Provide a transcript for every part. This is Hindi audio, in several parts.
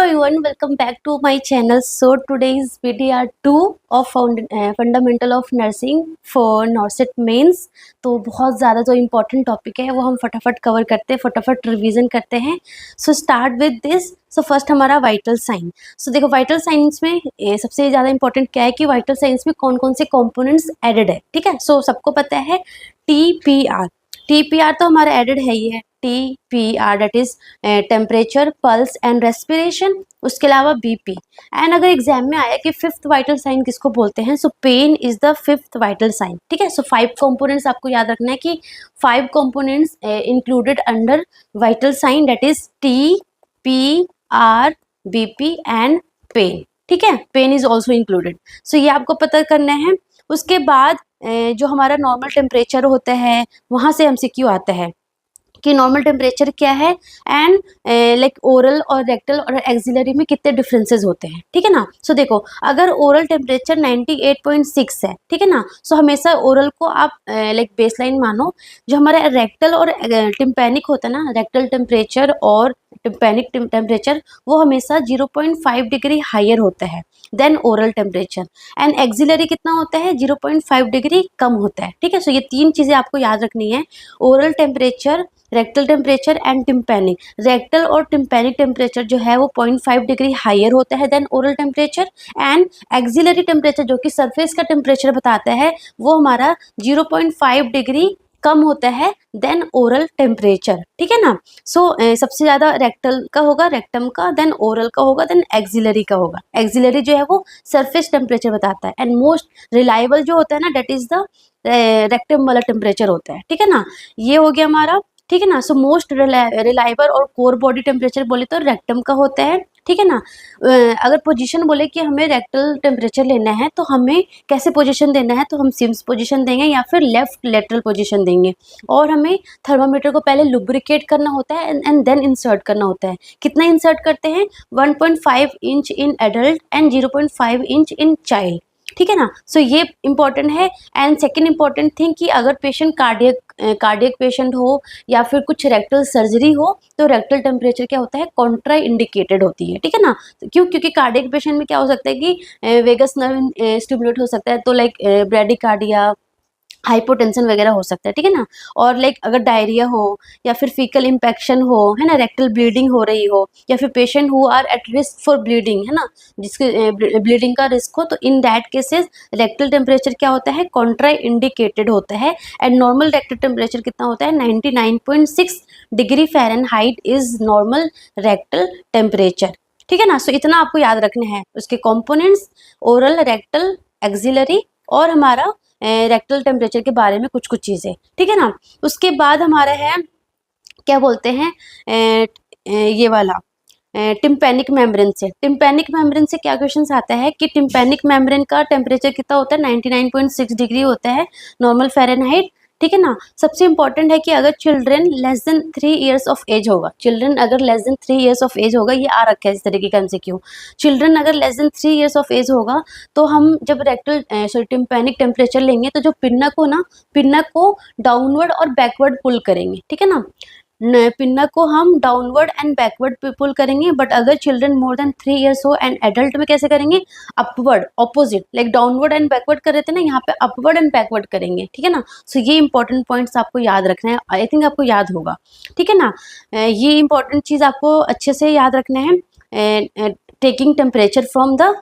everyone, welcome back to my channel. So today is VDR 2 of Fundamental of Nursing for NORCET Mains. तो बहुत ज़्यादा जो इम्पोर्टेंट टॉपिक है वो हम फटाफट कवर करते हैं, फटाफट रिवीजन करते हैं. So start with this. So first हमारा वाइटल साइन. सो देखो वाइटल साइंस में सबसे ज़्यादा इंपॉर्टेंट क्या है कि वाइटल साइंस में कौन कौन से कॉम्पोनेंट्स एडेड है. ठीक है, सो सबको पता है TPR. TPR तो हमारा एडेड है ही है. TPR that is temperature, pulse and respiration. उसके अलावा BP. एंड अगर एग्जाम में आया कि फिफ्थ वाइटल साइन किसको बोलते हैं, so pain is the fifth vital sign. ठीक है, सो 5 कंपोनेंट्स आपको याद रखना है कि 5 components included under vital sign that is TPR, BP and pain. ठीक है, pain is also included. So ये आपको पता करना है. उसके बाद जो हमारा नॉर्मल टेम्परेचर होता है वहाँ से MCQ आता है कि नॉर्मल टेम्परेचर क्या है एंड लाइक ओरल और रेक्टल और एक्सिलरी में कितने डिफरेंसेस होते हैं. ठीक है ना. सो देखो अगर ओरल टेम्परेचर 98.6 है, ठीक है ना, सो हमेशा ओरल को आप लाइक बेसलाइन मानो. जो हमारा रेक्टल और टिम्पैनिक होता है ना, रेक्टल टेम्परेचर और टिम्पैनिक टेम्परेचर वो हमेशा 0.5 डिग्री हायर होता है than oral temperature. And axillary कितना होता है, 0.5 डिग्री कम होता है. ठीक है, सो ये 3 चीज़ें आपको याद रखनी है. Oral temperature, rectal temperature and tympanic. Rectal और टिम्पैनिक टेम्परेचर जो है वो 0.5 डिग्री हायर होता है than oral temperature. And axillary temperature जो कि सरफेस का टेम्परेचर बताता है वो हमारा 0.5 डिग्री कम होता है देन ओरल टेम्परेचर. ठीक है ना. सो सबसे ज़्यादा रेक्टल का होगा, रेक्टम का, देन ओरल का होगा, देन एक्सिलरी का होगा. एक्सिलरी जो है वो सरफेस टेम्परेचर बताता है. एंड मोस्ट रिलायबल जो होता है ना दैट इज द रेक्टम वाला टेम्परेचर होता है. ठीक है ना, ये हो गया हमारा. ठीक है ना. सो मोस्ट रिलायबल और कोर बॉडी टेम्परेचर बोले तो रेक्टम का होता है. ठीक है ना. अगर पोजीशन बोले कि हमें रेक्टल टेम्परेचर लेना है तो हमें कैसे पोजीशन देना है, तो हम सिम्स पोजीशन देंगे या फिर लेफ्ट लेटरल पोजीशन देंगे. और हमें थर्मामीटर को पहले लुब्रिकेट करना होता है एंड देन इंसर्ट करना होता है. कितना इंसर्ट करते हैं, 1.5 inch in adult and 0.5 inch in child. ठीक है ना. सो ये इंपॉर्टेंट है. एंड सेकेंड इंपॉर्टेंट थिंग कि अगर पेशेंट कार्डियक पेशेंट हो या फिर कुछ रेक्टल सर्जरी हो तो रेक्टल टेम्परेचर क्या होता है, कॉन्ट्रा इंडिकेटेड होती है. ठीक है ना. क्योंकि कार्डियक पेशेंट में क्या हो सकता है कि वेगस नर्व स्टिमुलेट हो सकता है, तो लाइक ब्रेडिकार्डिया, हाइपोटेंशन वगैरह हो सकता है. ठीक है ना. और लाइक अगर डायरिया हो या फिर फीकल इन्फेक्शन हो, है ना, रेक्टल ब्लीडिंग हो रही हो या फिर patient who are at risk for bleeding, है ना, जिसके ब्लीडिंग का रिस्क हो, तो in that cases rectal temperature क्या होता है, कॉन्ट्रा इंडिकेटेड होता है. एंड नॉर्मल रेक्टल टेम्परेचर कितना होता है, 99.6 degree Fahrenheit is normal rectal temperature. ठीक है ना. सो इतना आपको याद रखना है. उसके कॉम्पोनेंट्स ओरल, रेक्टल, एक्सिलरी और हमारा रेक्टल टेम्परेचर के बारे में कुछ चीज़ें. ठीक है ना. उसके बाद हमारा है क्या बोलते हैं ये वाला टिम्पैनिक मेम्ब्रेन से. टिम्पैनिक मेम्ब्रेन से क्या क्वेश्चन आता है कि टिम्पैनिक मेम्ब्रेन का टेम्परेचर कितना होता है, 99.6 डिग्री होता है नॉर्मल फ़ारेनहाइट. ठीक है ना. सबसे इंपॉर्टेंट है कि अगर children less than 3 years of age होगा, चिल्ड्रन अगर less than 3 years of age होगा, ये आ रखा है इस तरीके का MCQ. चिल्ड्रन अगर less than 3 years of age होगा तो हम जब रेक्टल टिम्पैनिक टेम्परेचर लेंगे तो जो पिन्नक को डाउनवर्ड और बैकवर्ड पुल करेंगे. ठीक है ना. पिन्नक को हम डाउनवर्ड एंड बैकवर्ड पुल करेंगे. बट अगर चिल्ड्रन मोर देन 3 ईयर्स हो एंड एडल्ट में कैसे करेंगे, upward, opposite, like downward and backward कर रहे थे ना, यहाँ पे अपवर्ड एंड बैकवर्ड करेंगे. ठीक है ना. सो ये इंपॉर्टेंट पॉइंट्स आपको याद रखना है. आई थिंक आपको याद होगा. ठीक है ना. ये इंपॉर्टेंट चीज़ आपको अच्छे से याद रखना है. Taking temperature from the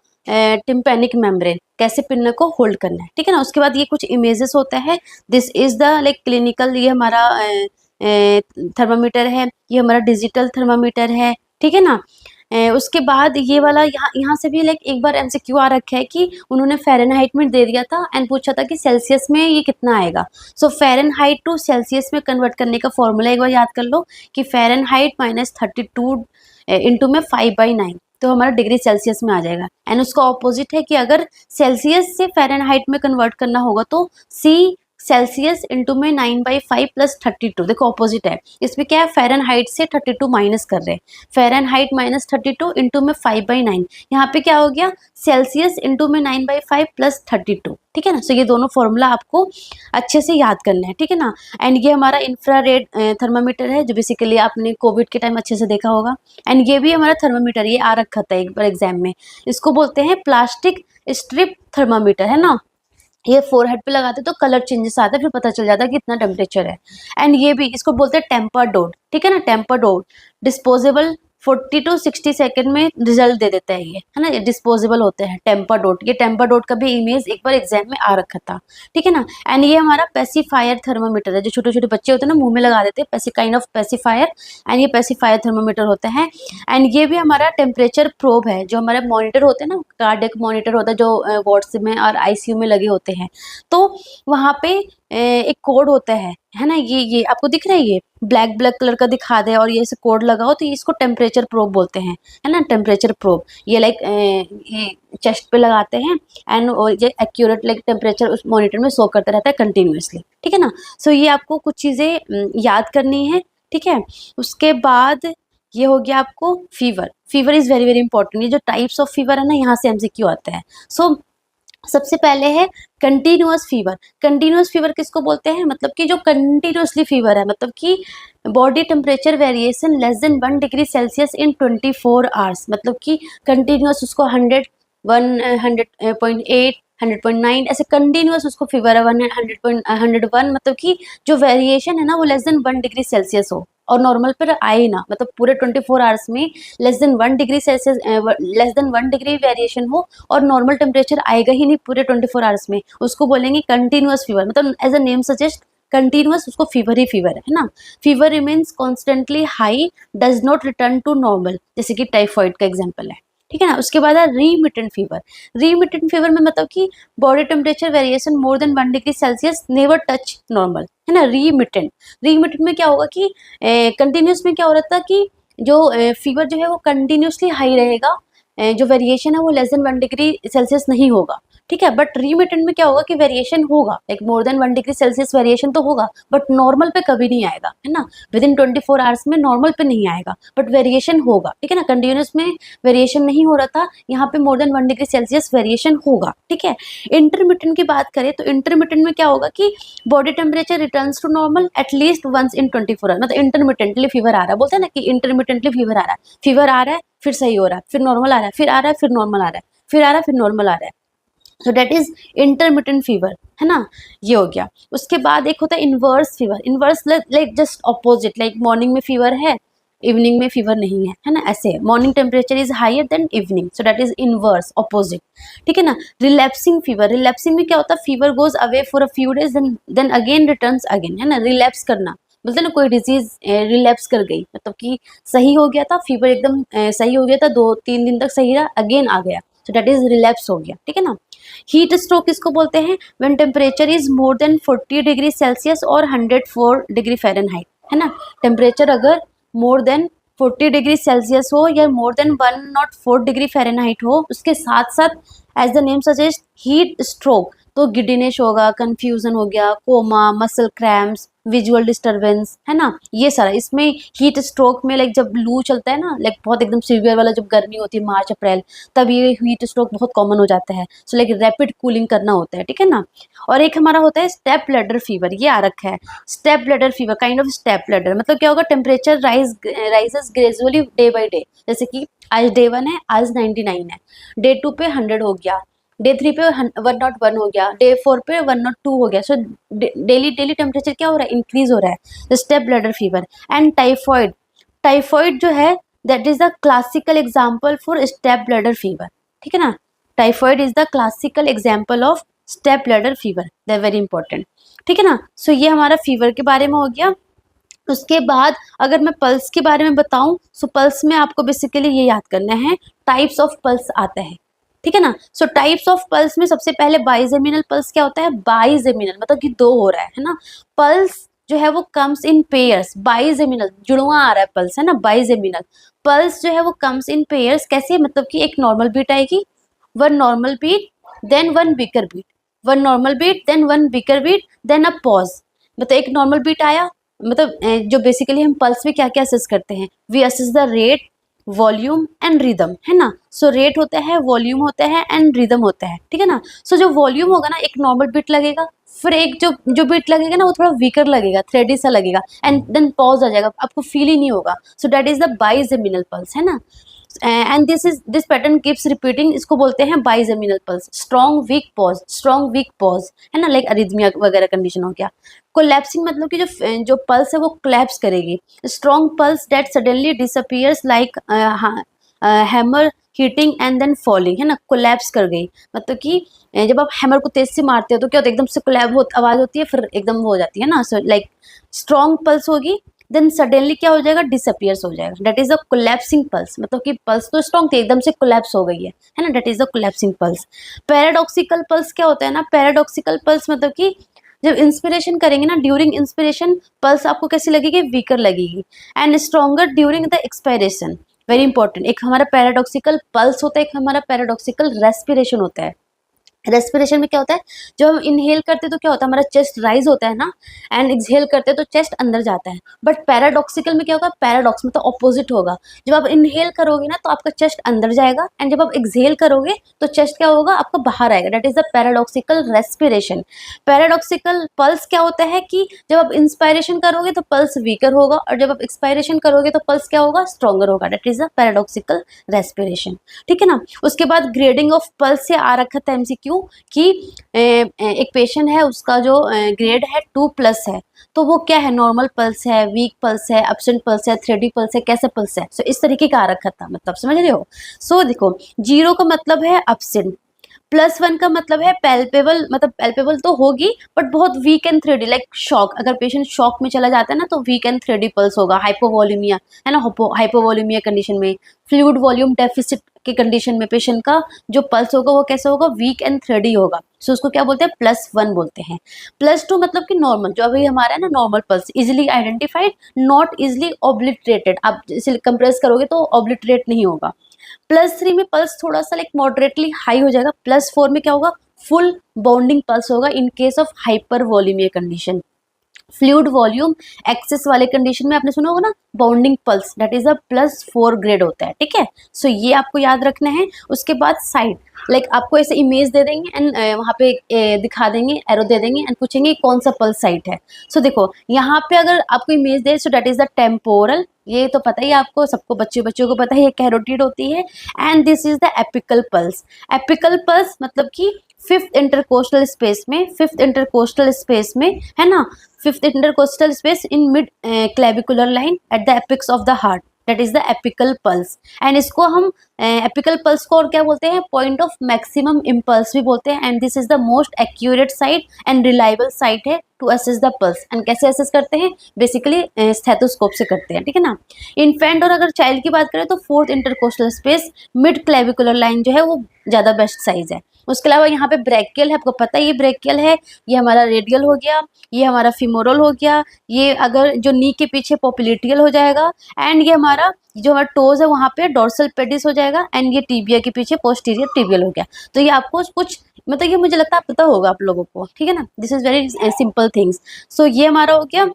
tympanic membrane, कैसे पिन्नक को होल्ड करना है. ठीक है ना. उसके बाद ये कुछ इमेजेस होता है. This is the like clinical, ये हमारा थर्मामीटर है, ये हमारा डिजिटल थर्मामीटर है. ठीक है ना. उसके बाद ये वाला यहाँ से भी लाइक एक बार MCQ आ रखा है कि उन्होंने फ़ारेनहाइट में दे दिया था एंड पूछा था कि सेल्सियस में ये कितना आएगा. सो फ़ारेनहाइट टू सेल्सियस में कन्वर्ट करने का फॉर्मूला एक बार याद कर लो कि फ़ारेनहाइट -32 इंटू में 5/9, तो हमारा डिग्री सेल्सियस में आ जाएगा. एंड उसका ऑपोजिट है कि अगर सेल्सियस से फ़ारेनहाइट में कन्वर्ट करना होगा तो C सेल्सियस इंटू में 9/5 प्लस 32, देखो ऑपोजिट है, इसमें क्या है फ़ारेनहाइट से 32 माइनस कर रहे हैं, फ़ारेनहाइट माइनस 32 इंटू में 5/9, यहाँ पे क्या हो गया सेल्सियस इंटू में 9/5 प्लस 32, ठीक है ना। सो ये दोनों फॉर्मूला आपको अच्छे से याद करना है, ठीक है ना। एंड ये हमारा इंफ्रारेड थर्मामीटर है जो बेसिकली आपने कोविड के टाइम अच्छे से देखा होगा। एंड ये भी हमारा थर्मामीटर, ये आ रखा था एक बार एग्जाम में, इसको बोलते हैं प्लास्टिक स्ट्रिप थर्मामीटर, है ना। ये फोरहेड पे लगाते तो कलर चेंजेस आता है, फिर पता चल जाता है कि इतना टेम्परेचर है। एंड ये भी इसको बोलते हैं टेम्पर डोट, ठीक है ना, tempa dot disposable 40 to 60 second में रिजल्ट दे देता है ये, है ना, ये डिस्पोजेबल होते हैं टेम्पर डोट। ये टेम्पर डोट का भी इमेज एक बार एग्जाम में आ रखा था, ठीक है ना। एंड ये हमारा पेसिफायर थर्मामीटर है, जो छोटे छोटे बच्चे होते हैं ना मुंह में लगा देते हैं, काइंड ऑफ पेसिफायर, एंड ये पेसिफायर थर्मामीटर होता है। एंड ये भी हमारा टेम्परेचर प्रोब है, जो हमारे मॉनिटर होते हैं ना, कार्डियक मॉनिटर होता है जो वार्ड्स में और आईसीयू में लगे होते हैं, तो वहाँ पे एक कोड होता है ना, ये आपको दिख रहा है, ये ब्लैक कलर का दिखा दे और ये ऐसे कोड लगाओ तो इसको टेम्परेचर प्रोब बोलते हैं, है ना, टेम्परेचर प्रोब। ये लाइक ये चेस्ट पे लगाते हैं एंड ये एक्यूरेट लाइक टेम्परेचर उस मॉनिटर में शो करता रहता है कंटिन्यूअसली, ठीक है ना। सो ये आपको कुछ चीज़ें याद करनी है, ठीक है। उसके बाद ये हो गया आपको fever is very very important. ये जो टाइप्स ऑफ फीवर है ना, यहाँ से एमसीक्यू आता है। सो सबसे पहले है कंटिन्यूअस फीवर। कंटिन्यूअस फीवर किसको बोलते हैं, मतलब कि जो कंटिन्यूअसली फीवर है, मतलब कि body temperature variation less than 1 degree Celsius in 24 hours, मतलब कि कंटिन्यूअस उसको 100, 100.8, 100.9 ऐसे कंटिन्यूअस उसको फीवर है, 100.101, मतलब कि जो वेरिएशन है ना वो लेस देन 1 डिग्री सेल्सियस हो और नॉर्मल पर आए ना, मतलब पूरे 24 आवर्स में less than 1 degree Celsius, less than 1 degree variation हो और नॉर्मल टेम्परेचर आएगा ही नहीं पूरे 24 आवर्स में, उसको बोलेंगे कंटिन्यूअस फीवर। मतलब as a name suggest continuous, उसको फीवर ही फीवर है ना। Fever remains constantly high, does not return to normal, जैसे कि टाइफॉइड का एग्जाम्पल है, ठीक है ना। उसके बाद है रीमिटेंट फीवर। रीमिटेंट फीवर में मतलब कि body temperature variation more than 1 degree Celsius never touch normal, है ना। रीमिटेंट में क्या होगा कि कंटिन्यूस में क्या हो रहा था कि जो फीवर जो है वो कंटिन्यूसली हाई रहेगा, जो वेरिएशन है वो लेस देन 1 डिग्री सेल्सियस नहीं होगा, ठीक है। बट रीमिटेंट में क्या होगा कि वेरिएशन होगा, like more than 1 degree Celsius variation तो होगा, बट नॉर्मल पे कभी नहीं आएगा, है ना। विद इन 24 आवर्स में नॉर्मल पे नहीं आएगा, बट वेरिएशन होगा, ठीक है ना। कंटिन्यूस में वेरिएशन नहीं हो रहा था, यहाँ पे more than 1 degree Celsius variation होगा, ठीक है। इंटरमिटेंट की बात करें तो इंटरमिटेंट में क्या होगा कि body temperature returns to normal at least once in 24 hour, मतलब इंटरमिटेंटली फीवर आ रहा है, बोलते हैं ना कि इंटरमिटेंटली फीवर आ रहा है, फीवर आ रहा है फिर सही हो रहा है, फिर नॉर्मल आ रहा है, फिर आ रहा है, फिर नॉर्मल आ रहा है, फिर आ रहा है, फिर नॉर्मल आ रहा है। सो डेट इज इंटरमिटेंट फीवर, है ना, ये हो गया। उसके बाद एक होता है inverse fever. Inverse like just opposite, like morning में फीवर है, इवनिंग में फीवर नहीं है ना, ऐसे morning temperature is higher than evening, so that is inverse opposite, ठीक है ना। Relapsing fever. रिलैप्सिंग में क्या होता है, fever goes away for a few days then again returns again, है ना। रिलैप्स करना बोलते हैं ना, कोई डिजीज रिलैप्स कर गई, मतलब कि सही हो गया था फीवर, एकदम सही हो गया था, 2-3 दिन तक सही रहा, अगेन आ गया, सो दैट इज रिलैप्स हो गया, ठीक है ना। हीट स्ट्रोक किसको बोलते हैं, when temperature is more than 40 degree Celsius और 104 डिग्री फ़ारेनहाइट, है ना। टेम्परेचर अगर मोर देन 40 डिग्री सेल्सियस हो या मोर देन 104 डिग्री फ़ारेनहाइट हो, उसके साथ साथ as the name suggest heat stroke, तो गिडिनेश होगा, कंफ्यूजन हो गया, coma, muscle cramps, visual disturbance, है ना, ये सारा इसमें। हीट स्ट्रोक में लाइक जब लू चलता है ना, लाइक बहुत एकदम सीवियर वाला जब गर्मी होती है मार्च अप्रैल, तब ये हीट स्ट्रोक बहुत कॉमन हो जाता है। सो लाइक रैपिड कूलिंग करना होता है, ठीक है ना। और एक हमारा होता है स्टेप लैडर फीवर, ये आ रखा है step ladder fever, kind of step ladder, मतलब क्या होगा, temperature rises gradually day by day, जैसे कि आज डे 1 है, आज 99 है, डे 2 पे 100 हो गया, डे 3 पे 101 हो गया, डे 4 पे 102 हो गया। सो डेली टेम्परेचर क्या हो रहा है, इंक्रीज हो रहा है, step bladder fever. And typhoid. Typhoid जो है that is the classical example for step bladder fever, ठीक है ना। Typhoid is the classical example of step bladder fever, they very important, ठीक है ना। सो ये हमारा फीवर के बारे में हो गया। उसके बाद अगर मैं पल्स के बारे में बताऊं, सो पल्स में आपको बेसिकली ये याद करना है, टाइप्स ऑफ पल्स आता है, ठीक है ना। सो टाइप्स ऑफ पल्स में सबसे पहले बाइजेमिनल पल्स क्या होता है, बाइजेमिनल मतलब कि 2 हो रहा है ना। पल्स जो है वो कम्स इन पेयर्स, बाइजेमिनल जुड़वा आ रहा है पल्स, है ना, बाइजेमिनल पल्स जो है वो कम्स इन पेयर्स, कैसे, मतलब कि एक नॉर्मल बीट आएगी, one normal beat, then one weaker beat, one normal beat, then one weaker beat, then a pause. मतलब एक नॉर्मल बीट आया, मतलब जो बेसिकली हम पल्स में क्या क्या असेस करते हैं, we assess the rate, volume and rhythm, है ना। सो रेट होता है, वॉल्यूम होता है एंड रिदम होता है, ठीक है ना। सो जो वॉल्यूम होगा ना, एक नॉर्मल बीट लगेगा, फिर एक जो जो बीट लगेगा ना वो थोड़ा वीकर लगेगा, थ्रेडी सा लगेगा, एंड देन पॉज आ जाएगा, आपको फील ही नहीं होगा। So that is the bigeminal pulse, है ना। And this pattern keeps repeating, इसको बोलते हैं bigeminal pulse. Strong weak pause, strong weak pause, है ना, लाइक अरिथमिया वगैरह कंडीशन हो गया। कोलैप्सिंग मतलब कि जो पल्स है वो कोलैप्स करेगी। Strong pulse that suddenly disappears like hammer hitting and then falling, है ना, कोलैप्स कर गई। मतलब कि जब आप हैमर को तेज से मारते हो तो क्या होता है, एकदम से कोलैप हो आवाज होती है, फिर एकदम वो हो जाती है ना। सो लाइक स्ट्रॉन्ग पल्स होगी, देन सडनली क्या हो जाएगा, डिसअपियर्स हो जाएगा, that is a collapsing pulse. मतलब कि पल्स तो स्ट्रॉन्ग थी, एकदम से कोलैप्स हो गई है ना, that is the collapsing pulse. Paradoxical pulse क्या होता है ना, पैराडॉक्सिकल पल्स मतलब कि जब इंस्पिरेशन करेंगे ना, ड्यूरिंग इंस्पिरेशन पल्स आपको कैसी लगेगी, वीकर लगेगी, and stronger during the expiration. Very important, एक हमारा पैराडॉक्सिकल पल्स होता है, एक हमारा पैराडॉक्सिकल रेस्पिरेशन होता है। रेस्पिरेशन में क्या होता है, जब हम इनहेल करते हैं तो क्या होता है, हमारा चेस्ट राइज होता है ना, एंड एक्सहेल करते हैं तो चेस्ट अंदर जाता है। बट पैराडॉक्सिकल में क्या होगा, पैराडॉक्स में तो ऑपोजिट होगा। जब आप इनहेल करोगे ना तो आपका चेस्ट अंदर जाएगा, एंड जब आप एक्सहेल करोगे तो चेस्ट क्या होगा, आपका बाहर आएगा, that is the paradoxical respiration. Paradoxical pulse क्या होता है कि जब आप इंस्पायरेशन करोगे तो पल्स वीकर होगा, और जब आप एक्सपायरेशन करोगे तो पल्स क्या होगा, स्ट्रॉन्गर होगा, that is the paradoxical respiration, ठीक है ना। उसके बाद ग्रेडिंग ऑफ पल्स से आ रखा था एमसीक्यू कि एक पेशेंट है, उसका जो ग्रेड है 2+ है, तो वो क्या है, नॉर्मल पल्स है, वीक पल्स है, एब्सेंट पल्स है, थ्रेडी पल्स है, कैसे पल्स है। सो इस तरीके का आ रखा था, मतलब समझ रहे हो। सो देखो, 0 का मतलब है एब्सेंट, +1 का मतलब है पैल्पेबल, मतलब पैल्पेबल तो होगी बट बहुत weak and thready, like shock. अगर पेशेंट शॉक में चला जाता है ना तो वीक एंड थ्रेडी पल्स होगा, हाइपोवॉल्यूमिया, है ना, हाइपोवॉल्यूमिया कंडीशन में, फ्लूइड वॉल्यूम डेफिसिट की कंडीशन में पेशेंट का जो पल्स होगा वो कैसे होगा, वीक एंड थ्रेडी होगा। सो उसको क्या बोलते हैं, +1 बोलते हैं। +2 मतलब कि नॉर्मल, जो अभी हमारा है ना normal pulse, easily identified, not easily obliterated. आप इसे कंप्रेस करोगे तो ऑब्लिटरेट नहीं होगा। +3 में पल्स थोड़ा सा लाइक मॉडरेटली हाई हो जाएगा। +4 में क्या होगा, फुल बाउंडिंग पल्स होगा in case of hypervolemia condition. Fluid volume excess वाले कंडीशन में आपने सुना होगा ना, bounding pulse, that is a +4 grade होता है, ठीक है। सो ये आपको याद रखना है। उसके बाद साइड, लाइक आपको ऐसे इमेज दे देंगे एंड वहाँ पे दिखा देंगे, एरो दे देंगे एंड पूछेंगे कौन सा पल्स साइट है। सो देखो यहाँ पे अगर आपको image they, so that is the temporal, ये तो पता ही आपको, सबको बच्चों को पता है, ये कैरोटिड होती है। And this is the apical pulse. Apical pulse मतलब कि फिफ्थ इंटरकोस्टल स्पेस में, फिफ्थ इंटरकोस्टल स्पेस में, है ना, fifth intercostal space in mid clavicular line at the apex of the heart, that is the apical pulse. And इसको हम एपिकल पल्स को और क्या बोलते हैं, पॉइंट ऑफ मैक्सिमम इम्पल्स भी बोलते हैं। And this is the most accurate site and reliable site है to assess the pulse. And कैसे असेस करते हैं, बेसिकली स्टेथोस्कोप से करते हैं, ठीक है ना। इन्फेंट और अगर चाइल्ड की बात करें तो fourth intercostal space mid clavicular line जो है वो ज़्यादा बेस्ट साइज है। उसके अलावा यहाँ पे ब्रेकियल है, आपको पता है ये ब्रेकियल है, ये हमारा रेडियल हो गया, ये हमारा फिमोरल हो गया, ये अगर जो नी के पीछे पॉप्युलेटियल हो जाएगा, एंड ये हमारा जो हमारा टोज है वहाँ पे डोर्सल पेडिस हो जाएगा, एंड ये टीबिया के पीछे पोस्टीरियर टिबियल हो गया। तो ये आपको कुछ मतलब ये मुझे लगता है पता होगा आप लोगों को, ठीक है ना। This is very simple things. So ये हमारा हो गया।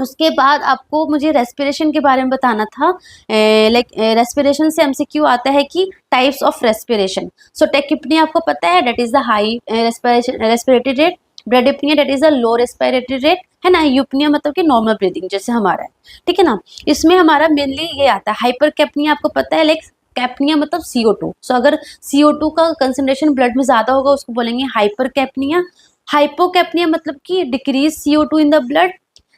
उसके बाद आपको मुझे रेस्पिरेशन के बारे में बताना था। लाइक रेस्पिरेशन से एमसीक्यू आता है कि types of respiration. So tachypnoea आपको पता है, that is the high respiratory rate. Bradypnoea that is the low respiratory rate, है ना। यूपनिया मतलब कि नॉर्मल ब्रीदिंग जैसे हमारा है, ठीक है ना। इसमें हमारा मेनली ये आता है। हाइपर कैपनिया आपको पता है, लाइक कैपनिया मतलब CO2। सो अगर CO2 का कंसंट्रेशन ब्लड में ज्यादा होगा उसको बोलेंगे हाइपर कैपनिया। हाइपोकैपनिया मतलब कि decrease CO2 in the blood.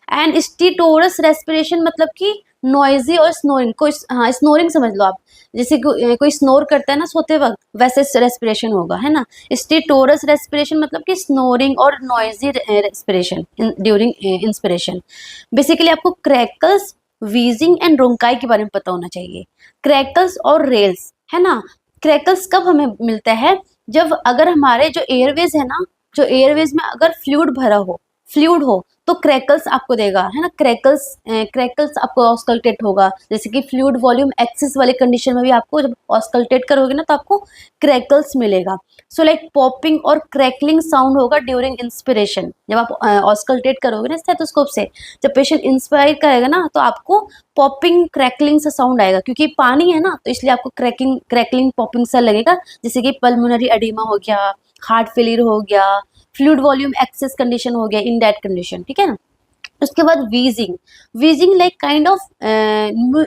And stertorous respiration मतलब कि नॉइजी और स्नोरिंग, कोई हाँ स्नोरिंग समझ लो आप, जैसे कोई स्नोर करता है ना सोते वक्त, वैसे रेस्पिरेशन होगा, है ना। स्टीटोरस रेस्पिरेशन मतलब कि स्नोरिंग और noisy respiration during inspiration. Basically आपको क्रैकल्स, वीजिंग एंड रोंकाई के बारे में पता होना चाहिए। क्रैकल्स और रेल्स, है ना। क्रैकल्स कब हमें मिलता है, जब अगर हमारे जो एयरवेज है ना, जो एयरवेज में अगर फ्लूइड भरा हो, फ्लूइड हो तो क्रैकल्स आपको देगा, है ना, क्रैकल्स आपको ऑस्कल्टेट होगा। जैसे कि फ्लूइड वॉल्यूम एक्सिस वाले कंडीशन में भी आपको जब ऑस्कल्टेट करोगे ना तो आपको क्रैकल्स मिलेगा। सो लाइक पॉपिंग और क्रैकलिंग साउंड होगा ड्यूरिंग इंस्पिरेशन, जब आप ऑस्कल्टेट करोगे ना स्टेथोस्कोप से, जब पेशेंट इंस्पायर करेगा ना तो आपको पॉपिंग क्रैकलिंग से साउंड आएगा, क्योंकि पानी है ना तो इसलिए आपको क्रैकलिंग पॉपिंग सा लगेगा। जैसे कि पल्मोनरी एडिमा हो गया, हार्ट फेलियर हो गया, फ्लूइड वॉल्यूम एक्सेस कंडीशन हो गया इन दैट कंडीशन, ठीक है ना। उसके बाद wheezing, wheezing like kind of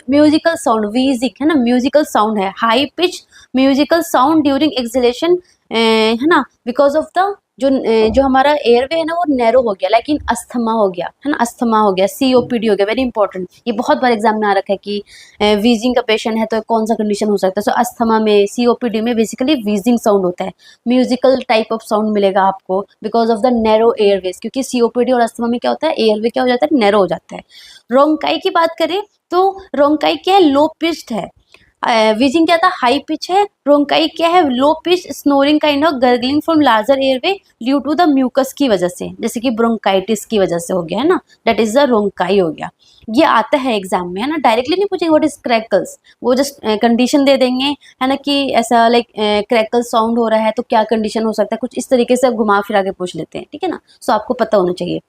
musical sound, wheezing है ना म्यूजिकल साउंड है, high pitch musical sound during exhalation, है ना, बिकॉज ऑफ द जो हमारा एयरवे है ना वो नैरो हो गया, लाइक इन अस्थमा हो गया, है ना, अस्थमा हो गया, सीओपीडी हो गया, वेरी इंपॉर्टेंट, ये बहुत बार एग्जाम में आ रखा है कि वीजिंग का पेशेंट है तो कौन सा कंडीशन हो सकता है। सो अस्थमा में, सीओपीडी में बेसिकली वीजिंग साउंड होता है, म्यूजिकल टाइप ऑफ साउंड मिलेगा आपको because of the narrow Airways, क्योंकि सीओपीडी और अस्थमा में क्या होता है, एयरवे क्या हो जाता है, नैरो हो जाता है। रोंकाई की बात करें तो रोंकाई क्या है, लो पिच्ड है, वीजिंग क्या था, हाई पिच है, रोंकाई क्या है, low pitch snoring kind of gargling from larger airway due to the mucus की वजह से, जैसे कि ब्रोंकाइटिस की वजह से हो गया, है ना, दैट इज द रोंकाई हो गया। ये आता है एग्जाम में, है ना, डायरेक्टली नहीं पूछेंगे व्हाट इज क्रैकल्स, वो जस्ट कंडीशन दे देंगे, है ना, कि ऐसा लाइक क्रैकल साउंड हो रहा है तो क्या कंडीशन हो सकता है, कुछ इस तरीके से घुमा फिरा के पूछ लेते हैं, ठीक है ना। सो आपको पता होना चाहिए।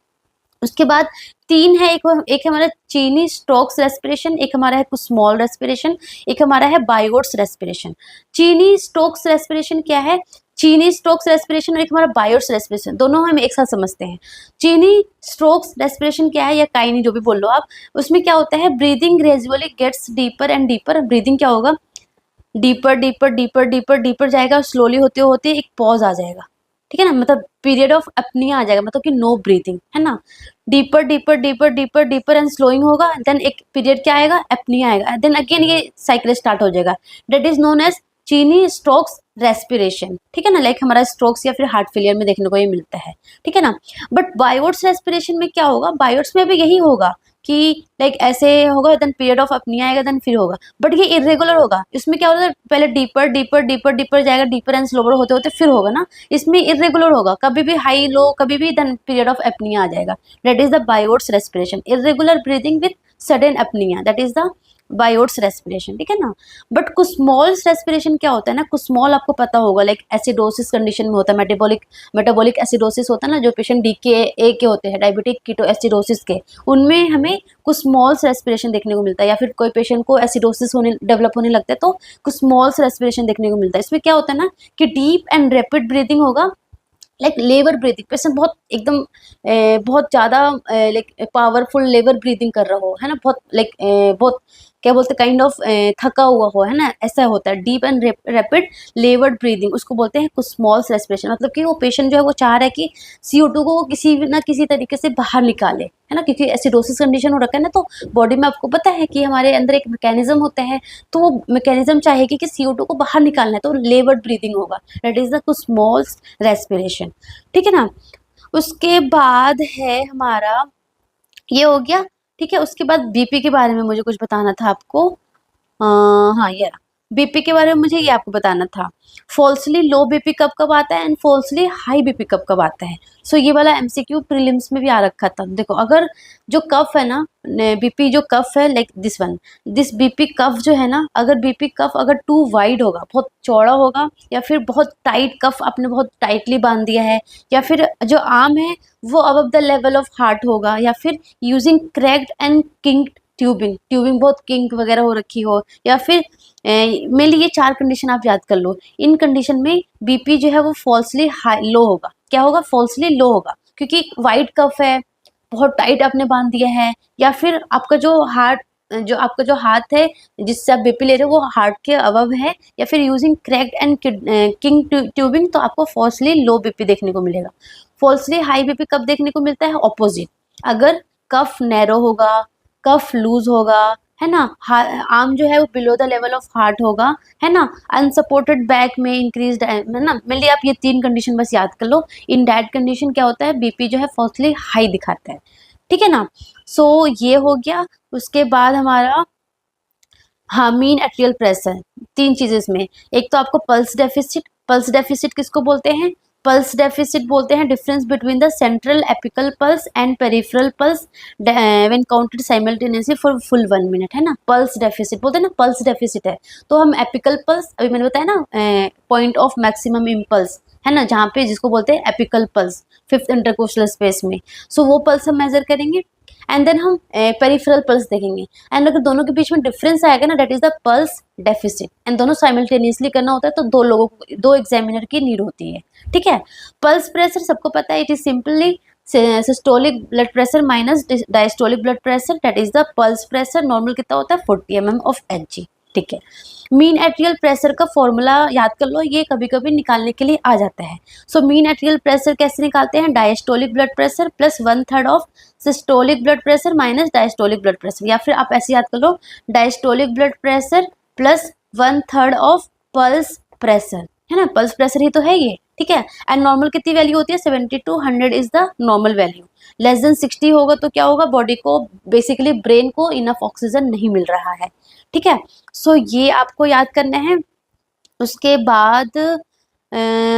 उसके बाद तीन है, एक है हमारा चीनी स्टोक्स रेस्पिरेशन, एक हमारा है कुछ स्मॉल रेस्पिरेशन, एक हमारा है बायोट्स रेस्पिरेशन। चीनी स्टोक्स रेस्पिरेशन क्या है, चीनी स्टोक्स रेस्पिरेशन और एक हमारा बायोट्स रेस्पिरेशन, दोनों हम एक साथ समझते हैं। चीनी स्ट्रोक्स रेस्पिरेशन क्या है, या काइनी जो भी बोल लो आप, उसमें क्या होता है, breathing gradually gets deeper and deeper, breathing क्या होगा, deeper deeper deeper deeper deeper जाएगा, स्लोली होते होते एक पॉज आ जाएगा, ठीक है ना, मतलब पीरियड ऑफ अपनिया आ जाएगा, मतलब कि नो ब्रीथिंग, है ना, deeper deeper deeper deeper deeper and slowing होगा, देन एक पीरियड क्या आएगा, अपनिया आएगा, देन अगेन ये साइकिल स्टार्ट हो जाएगा, दैट इज नोन एज चीनी स्ट्रोक्स रेस्पिरेशन, ठीक है ना, लाइक हमारा स्ट्रोक्स या फिर हार्ट फेलियर में देखने को ये मिलता है, ठीक है ना। बट बायोट्स रेस्पिरेशन में क्या होगा, बायोट्स में भी यही होगा कि लाइक ऐसे होगा, देन पीरियड ऑफ अपनिया आएगा, देन फिर होगा, बट ये इरेगुलर होगा। इसमें क्या होता है, पहले डीपर डीपर डीपर डीपर जाएगा, डीपर एंड स्लोवर होते होते फिर होगा ना, इसमें इरेगुलर होगा, कभी भी हाई लो, कभी भी देन पीरियड ऑफ अपनिया आ जाएगा, that is the Biot's respiration, irregular breathing with sudden apnea, that is the Biot's respiration, ठीक है ना। बट कुछ स्मॉल रेस्पिरेशन क्या होता है ना, कुछ स्मॉल आपको पता होगा, लाइक एसिडोसिस कंडीशन में होता है, मेटाबॉलिक एसिडोसिस होता है ना, जो पेशेंट DKA के होते हैं, डायबिटिक कीटो एसिडोसिस के, उनमें हमें कुछ स्मॉल्स रेस्पिरेशन देखने को मिलता है, या फिर कोई पेशेंट को एसिडोसिस डेवलप होने लगता है तो कुछ स्मॉल्स रेस्पिरेशन देखने को मिलता है। इसमें क्या होता है ना कि डीप एंड रैपिड ब्रीदिंग होगा, लाइक लेबर ब्रीदिंग, पेशेंट बहुत एकदम बहुत ज़्यादा लाइक पावरफुल लेबर ब्रीदिंग कर रहा हो, है ना, बहुत लाइक बहुत क्या बोलते हैं, काइंड ऑफ थका हुआ हो, है ना, ऐसा होता है, deep and rapid levered breathing, उसको बोलते हैं कुछ स्मॉल्स रेस्पिरेशन, मतलब कि वो पेशेंट जो है वो चाह रहा है कि CO2 को वो किसी ना किसी तरीके से बाहर निकाले, है ना, क्योंकि एसिडोसिस कंडीशन हो रखा है ना, तो बॉडी में आपको पता है कि हमारे अंदर एक मैकेनिज्म होता है, तो वो मैकेनिज्म चाहेगी कि CO2 को बाहर निकालना है, तो लेवर्ड ब्रीदिंग होगा, दैट इज द कुछ स्मॉल्स रेस्पिरेशन, ठीक है ना। उसके बाद है हमारा, ये हो गया, ठीक है। उसके बाद BP के बारे में मुझे कुछ बताना था आपको, हाँ ये रहा, BP के बारे में मुझे ये आपको बताना था, फॉल्सली लो BP कब कब आता है एंड फॉल्सली हाई BP कब कब आता है। सो ये वाला MCQ प्रीलिम्स में भी आ रखा था। देखो अगर जो कफ है ना, BP जो कफ है, लाइक दिस BP कफ जो है ना, अगर BP कफ अगर टू वाइड होगा, बहुत चौड़ा होगा, या फिर बहुत टाइट कफ आपने बहुत टाइटली बांध दिया है, या फिर जो आर्म है वो above the level of heart होगा, या फिर यूजिंग क्रैक्ड एंड किंक्ड ट्यूबिंग बहुत किंक वगैरह हो रखी हो, या फिर मेनली ये 4 कंडीशन आप याद कर लो। इन कंडीशन में BP जो है वो फॉल्सली हाई लो होगा, क्या होगा, फॉल्सली लो होगा, क्योंकि वाइड कफ है, बहुत टाइट आपने बांध दिया है, या फिर आपका जो हाथ है जिससे आप BP ले रहे हो वो हार्ट के अबव है, या फिर using cracked and king tubing, तो आपको फॉल्सली लो BP देखने को मिलेगा। फॉल्सली हाई BP कब देखने को मिलता है, ऑपोजिट, अगर कफ नैरो होगा, कफ लूज होगा, है ना, आर्म जो है वो below the level of heart होगा, है ना, अनसपोर्टेड बैक में इंक्रीज, है ना, मेनली आप ये 3 कंडीशन बस याद कर लो। इन दैट कंडीशन क्या होता है, BP जो है फर्स्टली हाई दिखाता है, ठीक है ना। सो ये हो गया। उसके बाद हमारा, हाँ, मीन एट्रियल प्रेशर, 3 चीजें इसमें, एक तो आपको पल्स डेफिसिट किसको बोलते हैं, पल्स डेफिसिट बोलते हैं difference between the central apical pulse and peripheral pulse when counted simultaneously for full 1 minute, है ना। पल्स डेफिसिट बोलते हैं ना, पल्स डेफिसिट है तो हम एपिकल पल्स, अभी मैंने बताया ना, पॉइंट ऑफ मैक्सिमम इम्पल्स, है ना, जहाँ पे जिसको बोलते हैं apical pulse fifth intercostal space में, सो वो पल्स हम मेजर करेंगे एंड देन हम पेरिफेरल पल्स देखेंगे एंड अगर दोनों के बीच में डिफरेंस आएगा ना, that is the pulse deficit, and दोनों साइमल्टेनियसली करना होता है तो दो लोगों को, दो एग्जामिनर की नीड होती है, ठीक है। पल्स प्रेशर सबको पता है, it is simply systolic blood pressure minus diastolic blood pressure, that is the pulse pressure. Normal कितना होता है 40 mm ऑफ Hg, ठीक है। मीन एट्रियल प्रेशर का फॉर्मूला याद कर लो, ये कभी कभी निकालने के लिए आ जाता है। सो मीन एट्रियल प्रेशर कैसे निकालते हैं, diastolic blood pressure plus 1/3 of systolic blood pressure minus diastolic blood pressure, या फिर आप ऐसे याद कर लो, diastolic blood pressure plus 1/3 of pulse pressure, है ना, पल्स प्रेशर ही तो है ये, ठीक है। एंड नॉर्मल कितनी वैल्यू होती है 70 to 100 is the normal value. Less than 60 होगा तो क्या होगा, बॉडी को बेसिकली ब्रेन को इनफ ऑक्सीजन नहीं मिल रहा है, ठीक है। सो ये आपको याद करना है। उसके बाद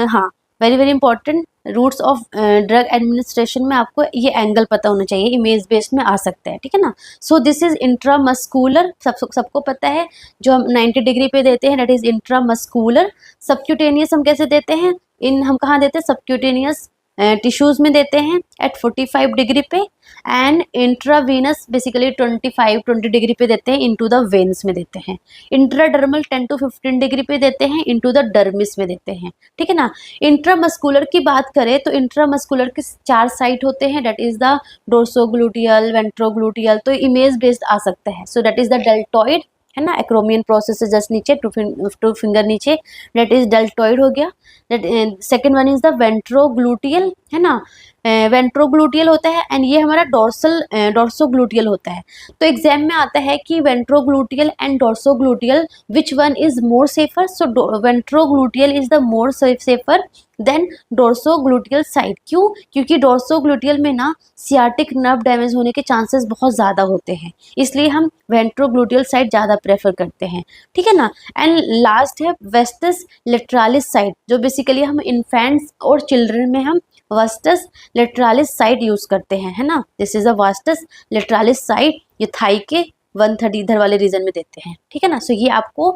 हाँ, very very important, routes of drug administration में आपको ये एंगल पता होना चाहिए, इमेज बेस्ड में आ सकता है, ठीक है ना। सो दिस इज इंट्रामस्कुलर, सबको पता है, जो हम 90 डिग्री पे देते हैं दैट इज इंट्रामस्कुलर। सबक्यूटेनियस हम कैसे देते हैं, हम कहाँ देते हैं, सबक्यूटेनियस टिश्यूज में देते हैं एट 45 डिग्री पे, एंड इंट्रावीनस बेसिकली 20 डिग्री पे देते हैं, इनटू द वेन्स में देते हैं। इंट्राडर्मल 10 to 15 डिग्री पे देते हैं, इनटू द डर्मिस में देते हैं, ठीक है ना। इंट्रामस्कुलर की बात करें तो इंट्रामस्कुलर के 4 साइट होते हैं, दैट इज द डोर्सोग्लूटियल, वेंट्रोग्लूटियल, तो इमेज बेस्ड आ सकता है। सो दैट इज द डेल्टॉइड, है ना, एक्रोमियन प्रोसेस से जस्ट नीचे, टू फिंगर नीचे, दैट इज डेल्टॉइड हो गया। That second one is the ventrogluteal, है ना, वेंट्रोग्लूटियल होता है, एंड ये हमारा डोर्सोग्लूटियल होता है। तो एग्जाम में आता है कि ventrogluteal and dorsogluteal which one is more safer, so ventrogluteal is the more safer than dorsogluteal side. क्यों, क्योंकि डोर्सोग्लूटियल में ना सियाटिक नर्व डैमेज होने के चांसेस बहुत ज़्यादा होते हैं, इसलिए हम वेंट्रोग्लूटियल साइड ज़्यादा प्रेफर करते हैं, ठीक है ना। एंड लास्ट है वेस्टस लेटरालिस साइड, जो बेसिकली हम इन्फेंट्स और चिल्ड्रन में हम वास्टस लेटरालिस साइड यूज करते हैं, है ना। This is a vastus lateralis side, ये थाई के 1/3 इधर वाले रीजन में देते हैं, ठीक है ना। सो ये आपको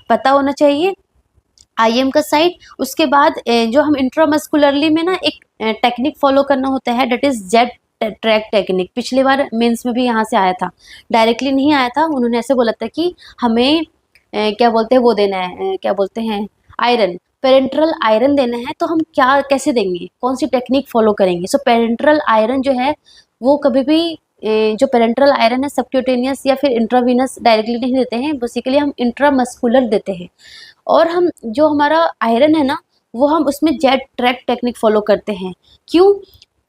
पता होना चाहिए IM का साइड। उसके बाद जो हम इंट्रामस्कुलरली में ना एक टेक्निक फॉलो करना होता है, that is Z track technique. पिछली बार मेंस में भी यहाँ से आया था, डायरेक्टली नहीं आया था, उन्होंने ऐसे बोला था कि हमें क्या बोलते हैं वो देना है, क्या बोलते हैं, आयरन, पेरेंट्रल आयरन देना है, तो हम क्या कैसे देंगे, कौन सी टेक्निक फॉलो करेंगे। सो पेरेंट्रल आयरन जो है वो कभी भी जो पेरेंट्रल आयरन है सबक्यूटेनियस या फिर इंट्रावीनस डायरेक्टली नहीं देते हैं, बेसिकली हम इंट्रामस्कुलर देते हैं। और हम जो हमारा आयरन है ना, वो हम उसमें जेट ट्रैक टेक्निक फॉलो करते हैं। क्यों,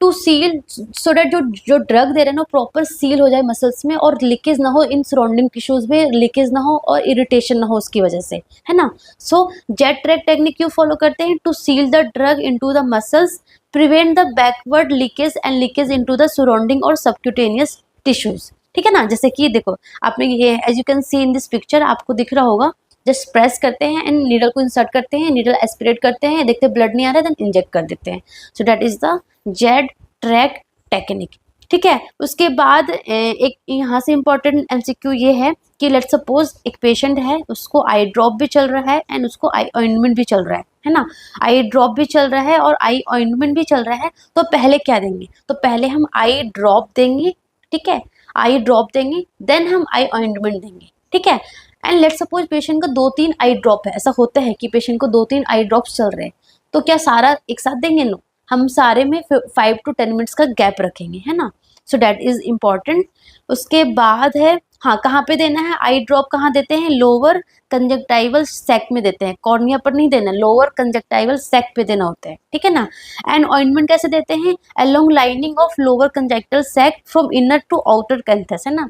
टू सील, सो डैट जो ड्रग दे रहे हैं ना प्रॉपर सील हो जाए मसल्स में, और लीकेज ना हो, इन सराउंडिंग टिश्यूज में लीकेज ना हो और इरिटेशन ना हो उसकी वजह से, है ना। सो जेट ट्रैक टेक्निक क्यों फॉलो करते हैं, to seal the drug into the muscles, prevent the backward leakage and leakage into the surrounding और सबक्यूटेनियस टिश्यूज, ठीक है ना। जैसे कि देखो आपने ये as you can see in this picture, आपको दिख रहा होगा, जस्ट प्रेस करते हैं एंड नीडल को इंसर्ट करते हैं, नीडल एस्पिरेट करते हैं, देखते ब्लड नहीं आ रहा है, देन इंजेक्ट कर देते हैं। सो that is the Z track technique, ठीक है। उसके बाद एक यहाँ से इम्पॉर्टेंट MCQ ये है कि लेट्स सपोज एक पेशेंट है, उसको आई ड्रॉप भी चल रहा है एंड उसको आई ऑइंटमेंट भी चल रहा है ना। आई ड्रॉप भी चल रहा है और आई ऑइंटमेंट भी चल रहा है, तो पहले क्या देंगे, तो पहले हम आई ड्रॉप देंगे, ठीक है, आई ड्रॉप देंगे, देन हम आई ऑइंटमेंट देंगे, ठीक है। एंड लेट्स सपोज पेशेंट का 2-3 आई ड्रॉप है, ऐसा होता है कि पेशेंट को 2-3 आई ड्रॉप्स चल रहे हैं, तो क्या सारा एक साथ देंगे, नो, हम सारे में 5 to 10 मिनट्स का गैप रखेंगे, है ना। So that is important. उसके बाद है, हाँ, कहाँ पे देना है आई ड्रॉप, कहाँ देते हैं, लोअर कंजक्टाइवल सैक में देते हैं, कॉर्निया पर नहीं देना, लोअर कंजक्टाइवल सैक पे देना होता है, ठीक है ना। एंड ऑइंटमेंट कैसे देते हैं, along lining of lower conjunctival sac from inner to outer canthus, है ना,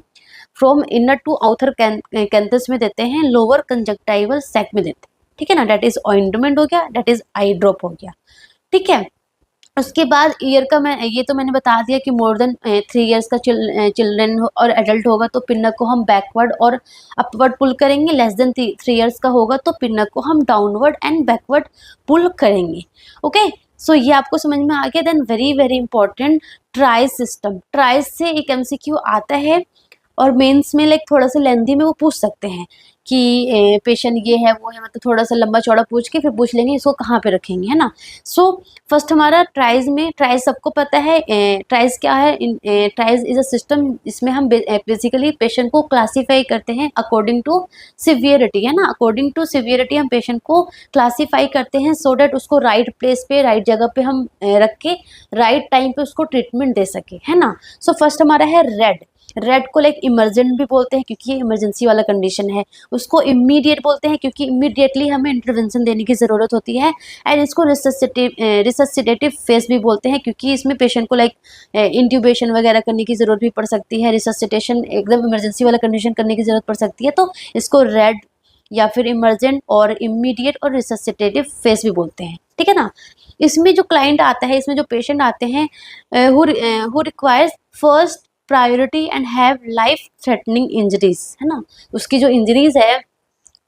from inner to outer canthus में देते हैं, लोअर कंजक्टाइवल सैक में देते हैं, ठीक है ना। दैट इज ऑइंटमेंट हो गया, दैट इज आई ड्रॉप हो गया, ठीक है। उसके बाद ईयर का ये तो मैंने बता दिया कि मोर देन 3 ईयर्स का चिल्ड्रन और एडल्ट होगा तो पिन्नक को हम बैकवर्ड और अपवर्ड पुल करेंगे, लेस देन 3 ईयर्स का होगा तो पिन्नक को हम डाउनवर्ड एंड बैकवर्ड पुल करेंगे, ओके। सो ये आपको समझ में आ गया। Then very very important, triage system. Triage से एक एमसीक्यू आता है और मेंस में लाइक थोड़ा सा लेंथी में वो पूछ सकते हैं कि पेशेंट ये है वो है, मतलब थोड़ा सा लंबा चौड़ा पूछ के फिर पूछ लेंगे इसको कहाँ पे रखेंगे, है ना। सो फर्स्ट हमारा ट्राइज में, ट्राइज सबको पता है, ट्राइज क्या है, ट्राइज इज अ सिस्टम। इसमें हम बेसिकली पेशेंट को क्लासीफाई करते हैं अकॉर्डिंग टू सिवियरिटी, है ना। अकॉर्डिंग टू सिवियरिटी हम पेशेंट को क्लासीफाई करते हैं सो डैट उसको राइट प्लेस पे, राइट जगह पे हम रख के राइट टाइम पे उसको ट्रीटमेंट दे सके, है ना। सो फर्स्ट हमारा है रेड। रेड को लाइक इमरजेंट भी बोलते हैं क्योंकि ये इमरजेंसी वाला कंडीशन है। उसको इमीडिएट बोलते हैं क्योंकि इमीडिएटली हमें इंटरवेंशन देने की ज़रूरत होती है। एंड इसको रिससिटेटिव फेस भी बोलते हैं क्योंकि इसमें पेशेंट को लाइक इंट्यूबेशन वगैरह करने की ज़रूरत भी पड़ सकती है, रिससिटेशन एकदम इमरजेंसी वाला कंडीशन करने की ज़रूरत पड़ सकती है। तो इसको रेड या फिर इमरजेंट और इमीडिएट और रिससिटेटिव फेस भी बोलते हैं, ठीक है ना। इसमें जो क्लाइंट आता है, इसमें जो पेशेंट आते हैं who requires first priority and have life threatening injuries, है ना। उसकी जो इंजरीज है,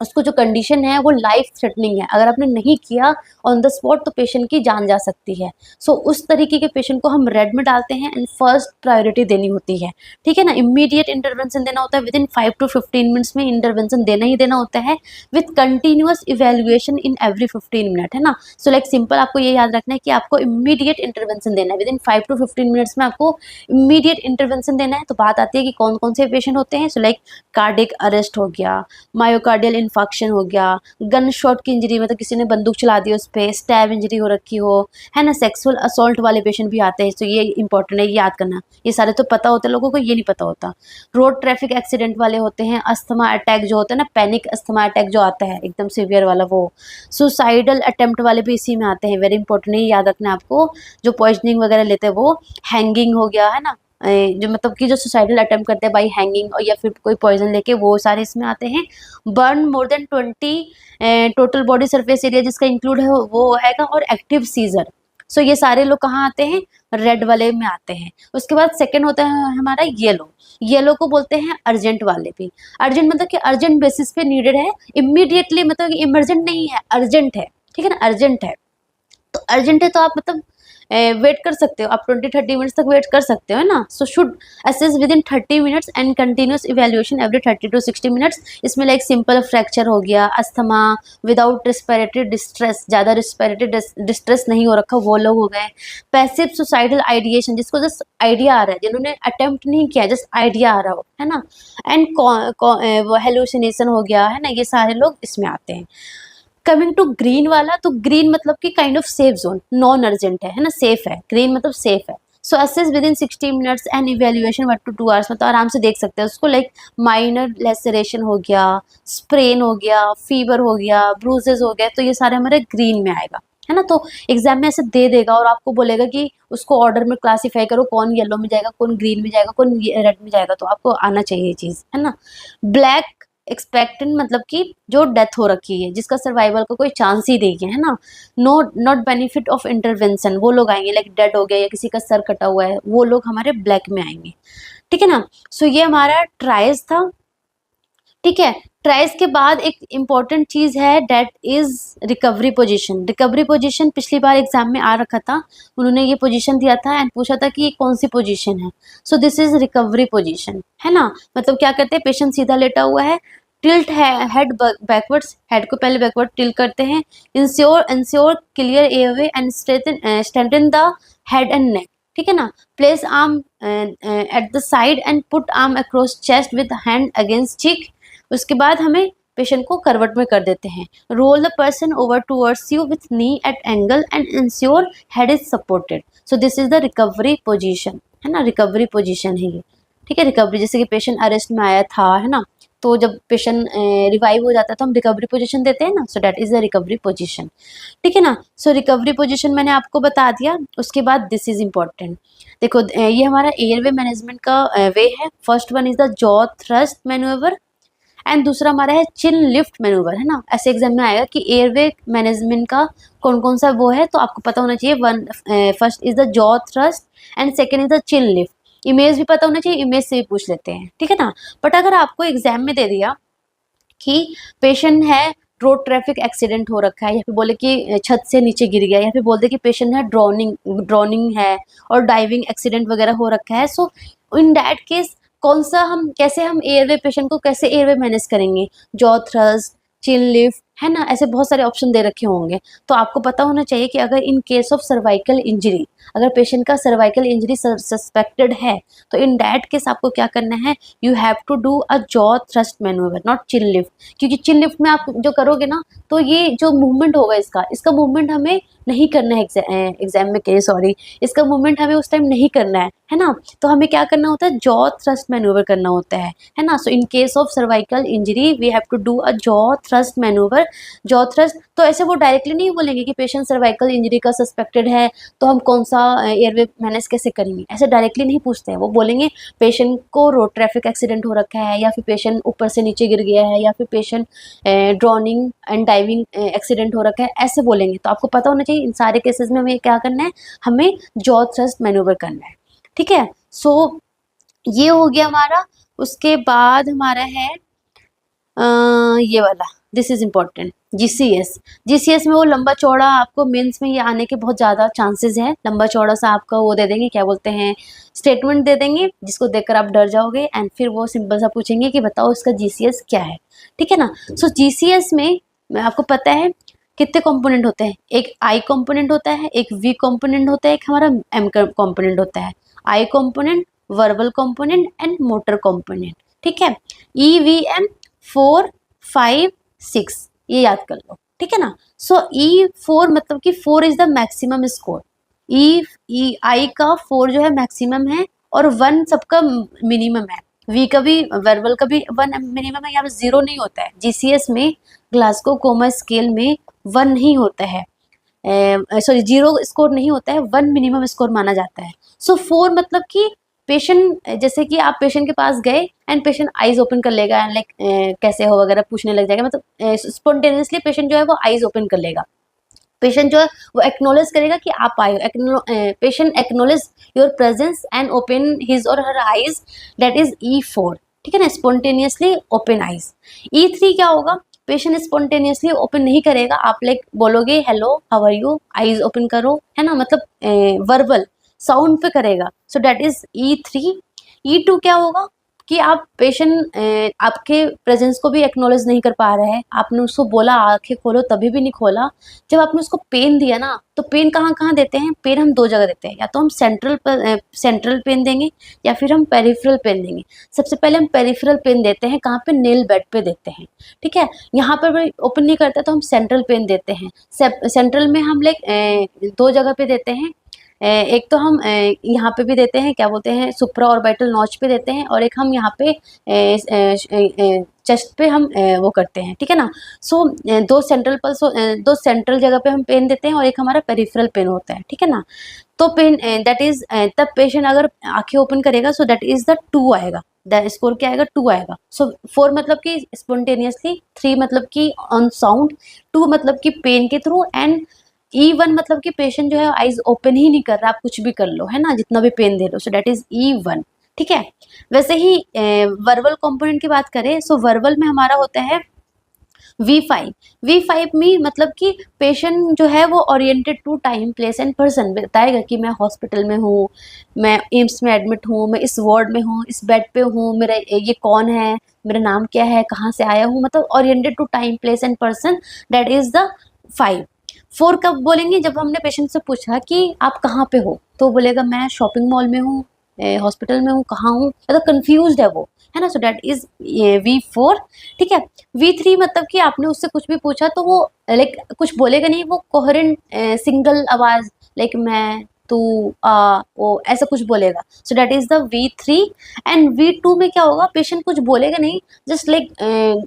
उसको जो कंडीशन है वो लाइफ थ्रेटनिंग है। अगर आपने नहीं किया ऑन द स्पॉट तो पेशेंट की जान जा सकती है। सो उस तरीके के पेशेंट को हम रेड में डालते हैं एंड फर्स्ट प्रायोरिटी देनी होती है, ठीक है ना। इमीडिएट इंटरवेंशन देना होता है, विद इन 5 to 15 मिनट्स में इंटरवेंशन देना ही देना होता है, with continuous evaluation in every 15 minute, है ना। सो लाइक सिंपल आपको ये याद रखना है कि आपको इमीडिएट इंटरवेंशन देना है, विद इन 5 to 15 मिनट्स में आपको इमीडिएट इंटरवेंशन देना है। तो बात आती है कि कौन कौन से पेशेंट होते हैं। सो लाइक कार्डिक अरेस्ट हो गया, मायोकार्डियल इन्फाक्शन हो गया, गन शॉट की इंजरी, मतलब किसी ने बंदूक चला दी उस पर, स्टैब इंजरी हो रखी हो, है ना। सेक्सुअल असॉल्ट वाले पेशेंट भी आते हैं। तो ये इंपॉर्टेंट है, ये याद करना। ये सारे तो पता होते हैं लोगों को, ये नहीं पता होता। रोड ट्रैफिक एक्सीडेंट वाले होते हैं, अस्थमा अटैक जो होता है ना, पैनिक अस्थमा अटैक जो आता है एकदम सीवियर वाला, वो सुसाइडल अटेम्प्ट वाले भी इसी में आते हैं। वेरी इंपॉर्टेंट है, याद रखना आपको। जो पॉइजनिंग वगैरह लेते हैं वो, हैंगिंग हो गया, है ना, जो मतलब कि जो सुसाइडल अटेम्प्ट करते हैं बाई हैंगिंग और या फिर कोई पॉइजन लेके, वो सारे इसमें आते हैं। Burn more than 20 total body surface area जिसका इंक्लूड है वो आएगा, और एक्टिव सीजर। सो ये सारे लोग कहाँ आते हैं, रेड वाले में आते हैं। उसके बाद सेकंड होता है हमारा येलो। येलो को बोलते हैं अर्जेंट वाले भी। अर्जेंट मतलब कि अर्जेंट बेसिस पे नीडेड है, इमीडिएटली, मतलब कि इमरजेंट नहीं है, अर्जेंट है, ठीक है ना, अर्जेंट है। तो अर्जेंट है तो आप मतलब वेट कर सकते हो, आप 20-30 मिनट्स तक वेट कर सकते हो, है ना। So should assess with in 30 minutes and continuous evaluation every 30 to 60 minutes. इसमें लाइक सिंपल फ्रैक्चर हो गया, अस्थमा विदाउट रिस्पिरेटरी डिस्ट्रेस, ज़्यादा रिस्पिरेटरी डिस्ट्रेस नहीं हो रखा, वो लोग हो गए। पैसिव सुसाइडल आइडिएशन, जिसको जस्ट आइडिया आ रहा है, जिन्होंने अटेम्प्ट नहीं किया, जस्ट आइडिया आ रहा हो, है ना। एंड हेलुसिनेशन हो गया, है ना। ये सारे लोग इसमें आते हैं। कमिंग टू ग्रीन वाला, तो ग्रीन मतलब कि kind of safe zone, non urgent है ना, सेफ है। ग्रीन मतलब सेफ है। So assess within 60 minutes and evaluation 1 to 2 hours, मतलब आराम से देख सकते हैं उसको। लाइक माइनर लेसरेशन हो गया, स्प्रेन हो गया, फीवर हो गया, ब्रूजेस हो गए, तो ये सारे हमारे ग्रीन में आएगा, है ना। तो एग्जाम में ऐसे दे देगा और आपको बोलेगा कि उसको ऑर्डर में क्लासीफाई करो, कौन येलो में जाएगा, कौन ग्रीन में जाएगा, कौन रेड में जाएगा। तो आपको आना चाहिए ये चीज़, है ना। ब्लैक एक्सपेक्टेंट मतलब कि जो डेथ हो रखी है, जिसका सर्वाइवल का कोई चांस ही नहीं है, ना। No not benefit of intervention, वो लोग आएंगे। लाइक डेड हो गया या किसी का सर कटा हुआ है, वो लोग हमारे ब्लैक में आएंगे, ठीक है ना। सो ये हमारा ट्राइज था, ठीक है। ट्राइज के बाद एक इम्पॉर्टेंट चीज है, that is recovery position. Recovery position पिछली बार एग्जाम में आ रखा था, उन्होंने ये पोजीशन दिया था एंड पूछा था कि ये कौन सी पोजीशन है। So this is recovery position, है ना। मतलब क्या करते हैं, पेशेंट सीधा लेटा हुआ है, टिल्ट है हेड बैकवर्ड्स, हेड को पहले बैकवर्ड टिल्ट करते हैं। Ensure clear airway and strengthen the head and neck, ठीक है ना। Place arm at the side and put arm across chest with hand against cheek. उसके बाद हमें पेशेंट को करवट में कर देते हैं। Roll the person over towards you with knee at angle and ensure head is supported. So this is the recovery position, है ना। रिकवरी पोजीशन है ये, ठीक है। रिकवरी जैसे कि पेशेंट अरेस्ट में आया था, है ना, तो जब पेशेंट रिवाइव हो जाता है तो हम रिकवरी पोजीशन देते हैं ना। सो that is the recovery position, ठीक है ना। सो रिकवरी पोजीशन मैंने आपको बता दिया। उसके बाद दिस इज इम्पॉर्टेंट, देखो ये हमारा एयरवे मैनेजमेंट का वे है। First one is the jaw thrust manoeuvre and दूसरा हमारा है चिन लिफ्ट मैन्यूवर, है ना। ऐसे एग्जाम में आएगा कि एयरवे मैनेजमेंट का कौन कौन सा वो है, तो आपको पता होना चाहिए। First is the jaw thrust and second is the chin lift. Image भी पता होना चाहिए, इमेज से भी पूछ लेते हैं, ठीक है ना। बट अगर आपको एग्जाम में दे दिया कि पेशेंट है रोड ट्रैफिक एक्सीडेंट हो रखा है, या फिर बोले कि छत से नीचे गिर गया, या फिर बोल दे कि पेशेंट है ड्रॉनिंग है और डाइविंग एक्सीडेंट वगैरह हो रखा है। सो इन दैट केस कौन सा हम कैसे हम एयरवे पेशेंट को कैसे एयरवे मैनेज करेंगे, जॉ थ्रस्ट, चिन लिफ्ट, है ना, ऐसे बहुत सारे ऑप्शन दे रखे होंगे। तो आपको पता होना चाहिए कि अगर in case of cervical injury, अगर पेशेंट का सर्वाइकल इंजरी सस्पेक्टेड है, तो इन दैट केस आपको क्या करना है, you have to do a jaw thrust manoeuvre, not chin lift. क्योंकि चिन लिफ्ट में आप जो करोगे ना, तो ये जो मूवमेंट होगा इसका मूवमेंट हमें नहीं करना है एग्जाम में के सॉरी इसका मूवमेंट हमें उस टाइम नहीं करना है ना। तो हमें क्या करना होता है, जॉ थ्रस्ट मैन्यूवर करना होता है ना। So in case of cervical injury we have to do a jaw thrust manoeuvre. Jaw thrust तो ऐसे वो डायरेक्टली नहीं बोलेंगे कि पेशेंट सर्वाइकल इंजरी का सस्पेक्टेड है तो हम कौन सा एयरवे मैनेज कैसे करेंगे, ऐसे डायरेक्टली नहीं पूछते हैं। वो बोलेंगे पेशेंट को रोड ट्रैफिक एक्सीडेंट हो रखा है, या फिर पेशेंट ऊपर से नीचे गिर गया है, या फिर patient drowning and diving accident हो रखा है, ऐसे बोलेंगे। तो आपको पता होना चाहिए इन सारे केसेस में हमें क्या करना है, हमें जॉ थ्रस्ट मैन्यूवर करना है, ठीक है। सो ये हो गया हमारा। उसके बाद हमारा है ये वाला, दिस इज इम्पोर्टेंट, जीसीएस में वो लंबा चौड़ा आपको मेंस में ये आने के बहुत ज़्यादा चांसेस हैं। लंबा चौड़ा सा आपका वो दे देंगे, क्या बोलते हैं, स्टेटमेंट दे देंगे जिसको देखकर आप डर जाओगे, एंड फिर वो सिंपल सा पूछेंगे कि बताओ इसका जीसीएस क्या है, ठीक है ना। सो जीसीएस में आपको पता है कितने कंपोनेंट होते हैं, एक आई कंपोनेंट होता है, एक वी कंपोनेंट होता है, एक हमारा एम कंपोनेंट होता है। Eye component, verbal component and motor component, ठीक है। EVM 4, 5, 6 ये याद कर लो, ठीक है ना। सो E4 मतलब कि 4 इज द मैक्सिमम स्कोर। आई का 4 जो है मैक्सिमम है और 1 सबका मिनिमम है। वी का भी, वर्बल का भी 1 मिनिमम है, यहाँ पे 0 नहीं होता है। जीसीएस में ग्लासगो कोमा स्केल में 1 नहीं होता है, सॉरी 0 स्कोर नहीं होता है, 1 मिनिमम स्कोर माना जाता है। सो 4 मतलब कि पेशेंट, जैसे कि आप पेशेंट के पास गए एंड पेशेंट आईज ओपन कर लेगा, लाइक कैसे हो वगैरह पूछने लग जाएगा, मतलब स्पॉन्टेनियसली पेशेंट जो है वो आईज ओपन कर लेगा। पेशेंट जो है वो एक्नोलेज करेगा कि आप आए हो, patient acknowledge your presence and open his और her eyes, that is E4, ठीक है ना, स्पॉन्टेनियसली ओपन आईज। E3 क्या होगा, पेशेंट स्पॉन्टेनियसली ओपन नहीं करेगा, आप लाइक बोलोगे hello how are you, eyes open करो, है ना, मतलब वर्बल साउंड पे करेगा। सो दैट इज E3। E2 क्या होगा कि आप पेशेंट आपके प्रेजेंस को भी एक्नोलेज नहीं कर पा रहे हैं, आपने उसको बोला आंखें खोलो तभी भी नहीं खोला। जब आपने उसको पेन दिया ना, तो पेन कहाँ कहाँ देते हैं, पेन हम 2 जगह देते हैं, या तो हम सेंट्रल पेन देंगे या फिर हम पेरिफेरल पेन देंगे। सबसे पहले हम पेरिफेरल पेन देते हैं, कहाँ पे, नेल बेड पे देते हैं, ठीक है। यहाँ पर भी ओपन नहीं करता तो हम सेंट्रल पेन देते हैं। सेंट्रल में हम लाइक 2 जगह पे देते हैं, एक तो हम यहाँ पे भी देते हैं, क्या बोलते हैं, सुप्रा ऑर्बिटल नॉच पे देते हैं, और एक हम यहाँ पे चेस्ट पे हम वो करते हैं, ठीक है ना। सो 2 सेंट्रल पल्स, 2 सेंट्रल जगह पे हम पेन देते हैं और एक हमारा पेरिफेरल पेन होता है, ठीक है ना। तो पेन दैट इज तब पेशेंट अगर आंखें ओपन करेगा, सो दैट इज द 2 आएगा, द स्कोर क्या आएगा, 2 आएगा। सो 4 मतलब कि स्पॉन्टेनियसली, 3 मतलब कि ऑन साउंड, 2 मतलब कि पेन के थ्रू, एंड E1 मतलब कि पेशेंट जो है आईज ओपन ही नहीं कर रहा, आप कुछ भी कर लो, है ना, जितना भी पेन दे लो। सो दैट इज E1, ठीक है। वैसे ही वर्बल कंपोनेंट की बात करें, सो वर्बल में हमारा होता है V5 में मतलब कि पेशेंट जो है वो oriented to time, place and person, बताएगा कि मैं हॉस्पिटल में हूँ, मैं एम्स में एडमिट हूँ, मैं इस वार्ड में हूँ, इस बेड पे हूँ, मेरा ये कौन है, मेरा नाम क्या है, कहाँ से आया हूँ, मतलब oriented to time, place and person, that is the 5। 4 कब बोलेंगे, जब हमने पेशेंट से पूछा कि आप कहाँ पे हो, तो बोलेगा मैं शॉपिंग मॉल में हूँ, हॉस्पिटल में हूँ, कहाँ हूँ, मतलब कंफ्यूज्ड है वो, है ना। सो दैट इज V4, ठीक है। V3 मतलब कि आपने उससे कुछ भी पूछा तो वो लाइक कुछ बोलेगा नहीं, वो कोहेरेंट सिंगल आवाज, लाइक मैं, तू, आ, ओ, ऐसा कुछ बोलेगा। सो that is the V3। And V2 में क्या होगा, पेशेंट कुछ बोलेगा नहीं, जस्ट लाइक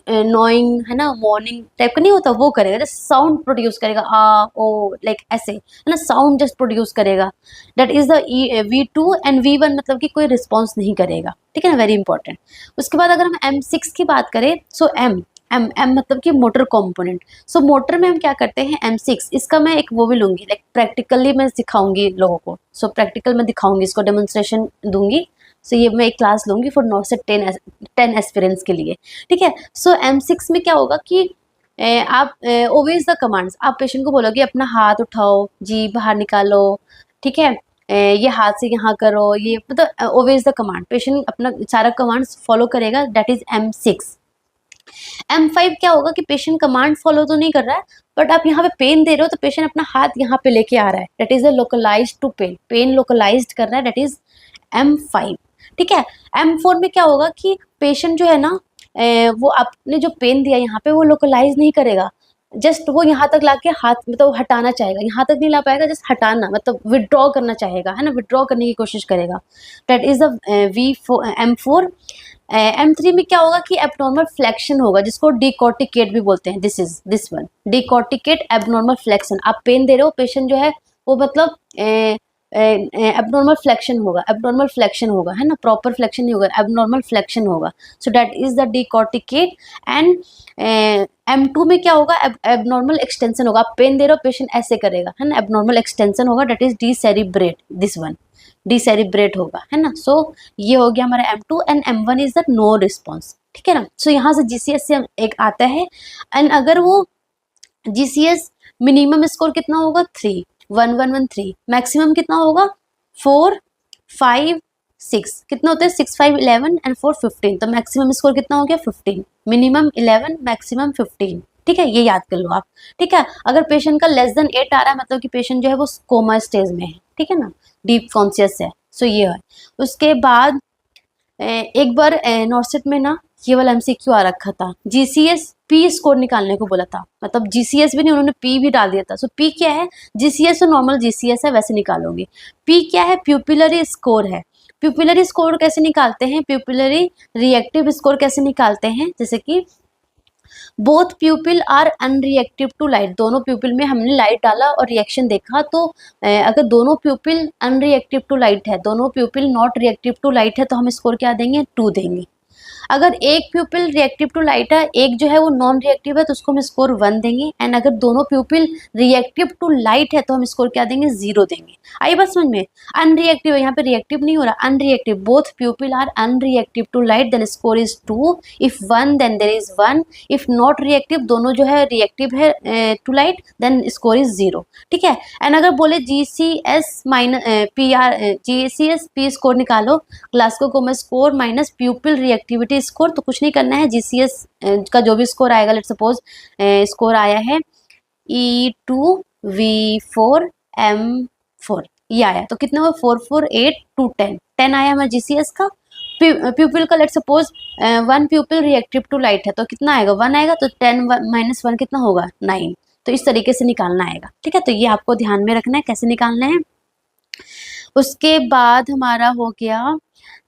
नॉइंग, है ना, मॉर्निंग टाइप का नहीं होता, वो करेगा, जस्ट साउंड प्रोड्यूस करेगा, आ, ओ, लाइक ऐसे, है ना, साउंड जस्ट प्रोड्यूस करेगा। That is the V2। And V1 मतलब कि कोई रिस्पॉन्स नहीं करेगा, ठीक है ना, वेरी इंपॉर्टेंट। उसके बाद अगर हम M6 की बात करें, सो M मतलब कि मोटर कंपोनेंट। सो मोटर में हम क्या करते हैं, M6, इसका मैं एक वो भी लूंगी, लाइक प्रैक्टिकली मैं सिखाऊंगी लोगों को। सो प्रैक्टिकल में दिखाऊंगी, इसको डेमोन्स्ट्रेशन दूंगी। सो ये मैं एक क्लास लूंगी फॉर 9 से 10 एस्पिरेंट्स के लिए, ठीक है। सो M6 में क्या होगा कि आप ओवेज द कमांड्स, आप पेशेंट को बोलोगे अपना हाथ उठाओ, जी बाहर निकालो, ठीक है, ये हाथ से यहाँ करो, ये मतलब ओवेज द कमांड, पेशेंट अपना सारा कमांड्स फॉलो करेगा, दैट इज M6। M5 क्या होगा कि पेशेंट कमांड फॉलो तो नहीं कर रहा है, बट आप यहाँ पे पेन दे रहे हो तो पेशेंट अपना हाथ यहाँ पे लेके आ रहा है, that is a localised to pain, pain localised कर रहा है, दैट इज M5। ठीक है। M4 में क्या होगा कि पेशेंट जो है ना, वो आपने जो पेन दिया यहाँ पे वो लोकलाइज नहीं करेगा, जस्ट वो यहाँ तक लाके हाथ मतलब हटाना चाहेगा, यहाँ तक नहीं ला पाएगा, जस्ट हटाना मतलब विड्रॉ करना चाहेगा, है ना, विड्रॉ करने की कोशिश करेगा, that is the M4। M3 में क्या होगा कि एबनॉर्मल फ्लेक्शन होगा, जिसको डिकॉर्टिकेट भी बोलते हैं, this is this one, decorticate abnormal flexion, आप पेन दे रहे हो, पेशेंट जो है वो मतलब एबनॉर्मल फ्लेक्शन होगा, एबनॉर्मल फ्लेक्शन होगा, है ना, प्रॉपर फ्लेक्शन नहीं होगा, एबनॉर्मल फ्लेक्शन होगा, so that is the decorticate. And M2 में क्या होगा, एबनॉर्मल एक्सटेंशन होगा, आप पेन दे रहे हो, पेशेंट ऐसे करेगा, है ना, एबनॉर्मल एक्सटेंशन होगा, that is decerebrate, this one decerebrate होगा, है ना। सो ये हो गया हमारा M2 and M1 is the no response, ठीक है ना। सो यहाँ से GCS से एक आता है, एंड अगर वो GCS मिनिमम स्कोर कितना होगा 3, 1 1 1 3, मैक्सिमम कितना होगा 4 5 6, कितना होता है 6 5 11 एंड 4 15, तो मैक्सिमम स्कोर कितना हो गया 15, मिनिमम 11 मैक्सिमम 15, ठीक है, ये याद कर लो आप। ठीक है, अगर पेशेंट का लेस देन 8 आ रहा है मतलब कि पेशेंट जो है वो कोमा स्टेज में है, ठीक है ना, डीप कॉन्शियस है। सो ये है। उसके बाद एक बार नॉर्सेट में ना ये वाला MCQ आ रखा था, GCS P स्कोर निकालने को बोला था, मतलब GCS भी नहीं, उन्होंने P भी डाल दिया था। सो P क्या है, GCS तो नॉर्मल GCS है वैसे निकालोगे, P क्या है, प्यूपिलरी स्कोर है। प्यूपिलरी स्कोर कैसे निकालते हैं, प्यूपिलरी रिएक्टिव स्कोर कैसे निकालते हैं, जैसे कि both pupil are unreactive to light, दोनों प्यूपिल में हमने लाइट डाला और रिएक्शन देखा, तो अगर दोनों प्यूपिल अनरिएक्टिव टू लाइट है, दोनों pupil not reactive to light है, तो हम स्कोर क्या देंगे 2 देंगे। अगर एक प्यूपिल रिएक्टिव टू लाइट है, एक जो है वो नॉन रिएक्टिव है, तो उसको हम स्कोर 1 देंगे, एंड अगर दोनों प्यूपिल रिएक्टिव टू लाइट है तो हम स्कोर क्या देंगे 0 देंगे। आई बात समझ में, अनरिएक्टिव है, यहाँ पे रिएक्टिव नहीं हो रहा, unreactive, both pupil are unreactive to light, then score is 2, if 1 then there is 1, if not reactive, दोनों जो है रिएक्टिव है to light, then score is 0, ठीक है। एंड अगर बोले GCS P स्कोर निकालो, Glasgow coma score minus pupil reactivity score, तो कुछ नहीं करना है, GCS का जो भी स्कोर आएगा, लेट सपोज स्कोर आया है E2V4M4, ये आया, तो कितना हुआ 4 4 8 2 10, 10 आया हमारा GCS का। प्यूपिल का let suppose 1 pupil reactive to light है, तो कितना आएगा 1 आएगा, तो 10 माइनस 1 कितना होगा 9, तो इस तरीके से निकालना आएगा, ठीक है। तो ये आपको ध्यान में रखना है कैसे निकालना है। उसके बाद हमारा हो गया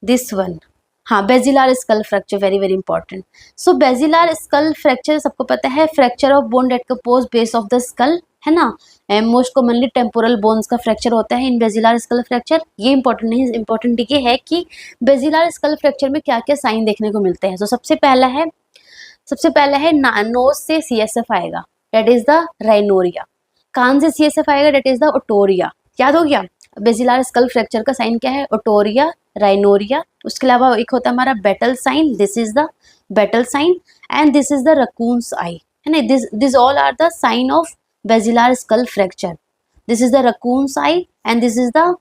दिस वन, हाँ, basilar skull fracture, very very important. So basilar skull fracture सबको पता है, fracture of bone that compose base of the skull, है ना, मोस्ट कॉमनली टेम्पोरल बोन्स का फ्रैक्चर होता है इन बेजिलार स्कल फ्रैक्चर। ये इंपॉर्टेंट नहीं, इंपॉर्टेंट ये है कि बेजिलार स्कल फ्रैक्चर में क्या क्या साइन देखने को मिलते हैं। तो सबसे पहला है नोज से CSF आएगा, डेट इज द राइनोरिया, कान से CSF आएगा, डेट इज द ओटोरिया, याद हो गया। बेजिलार स्कल फ्रैक्चर का साइन क्या है, ओटोरिया, राइनोरिया। उसके अलावा एक होता है हमारा Battle sign, this is the Battle sign, and this is the raccoons eye, है ना, this all are the sign of basilar skull fracture. This is the raccoons eye and this is the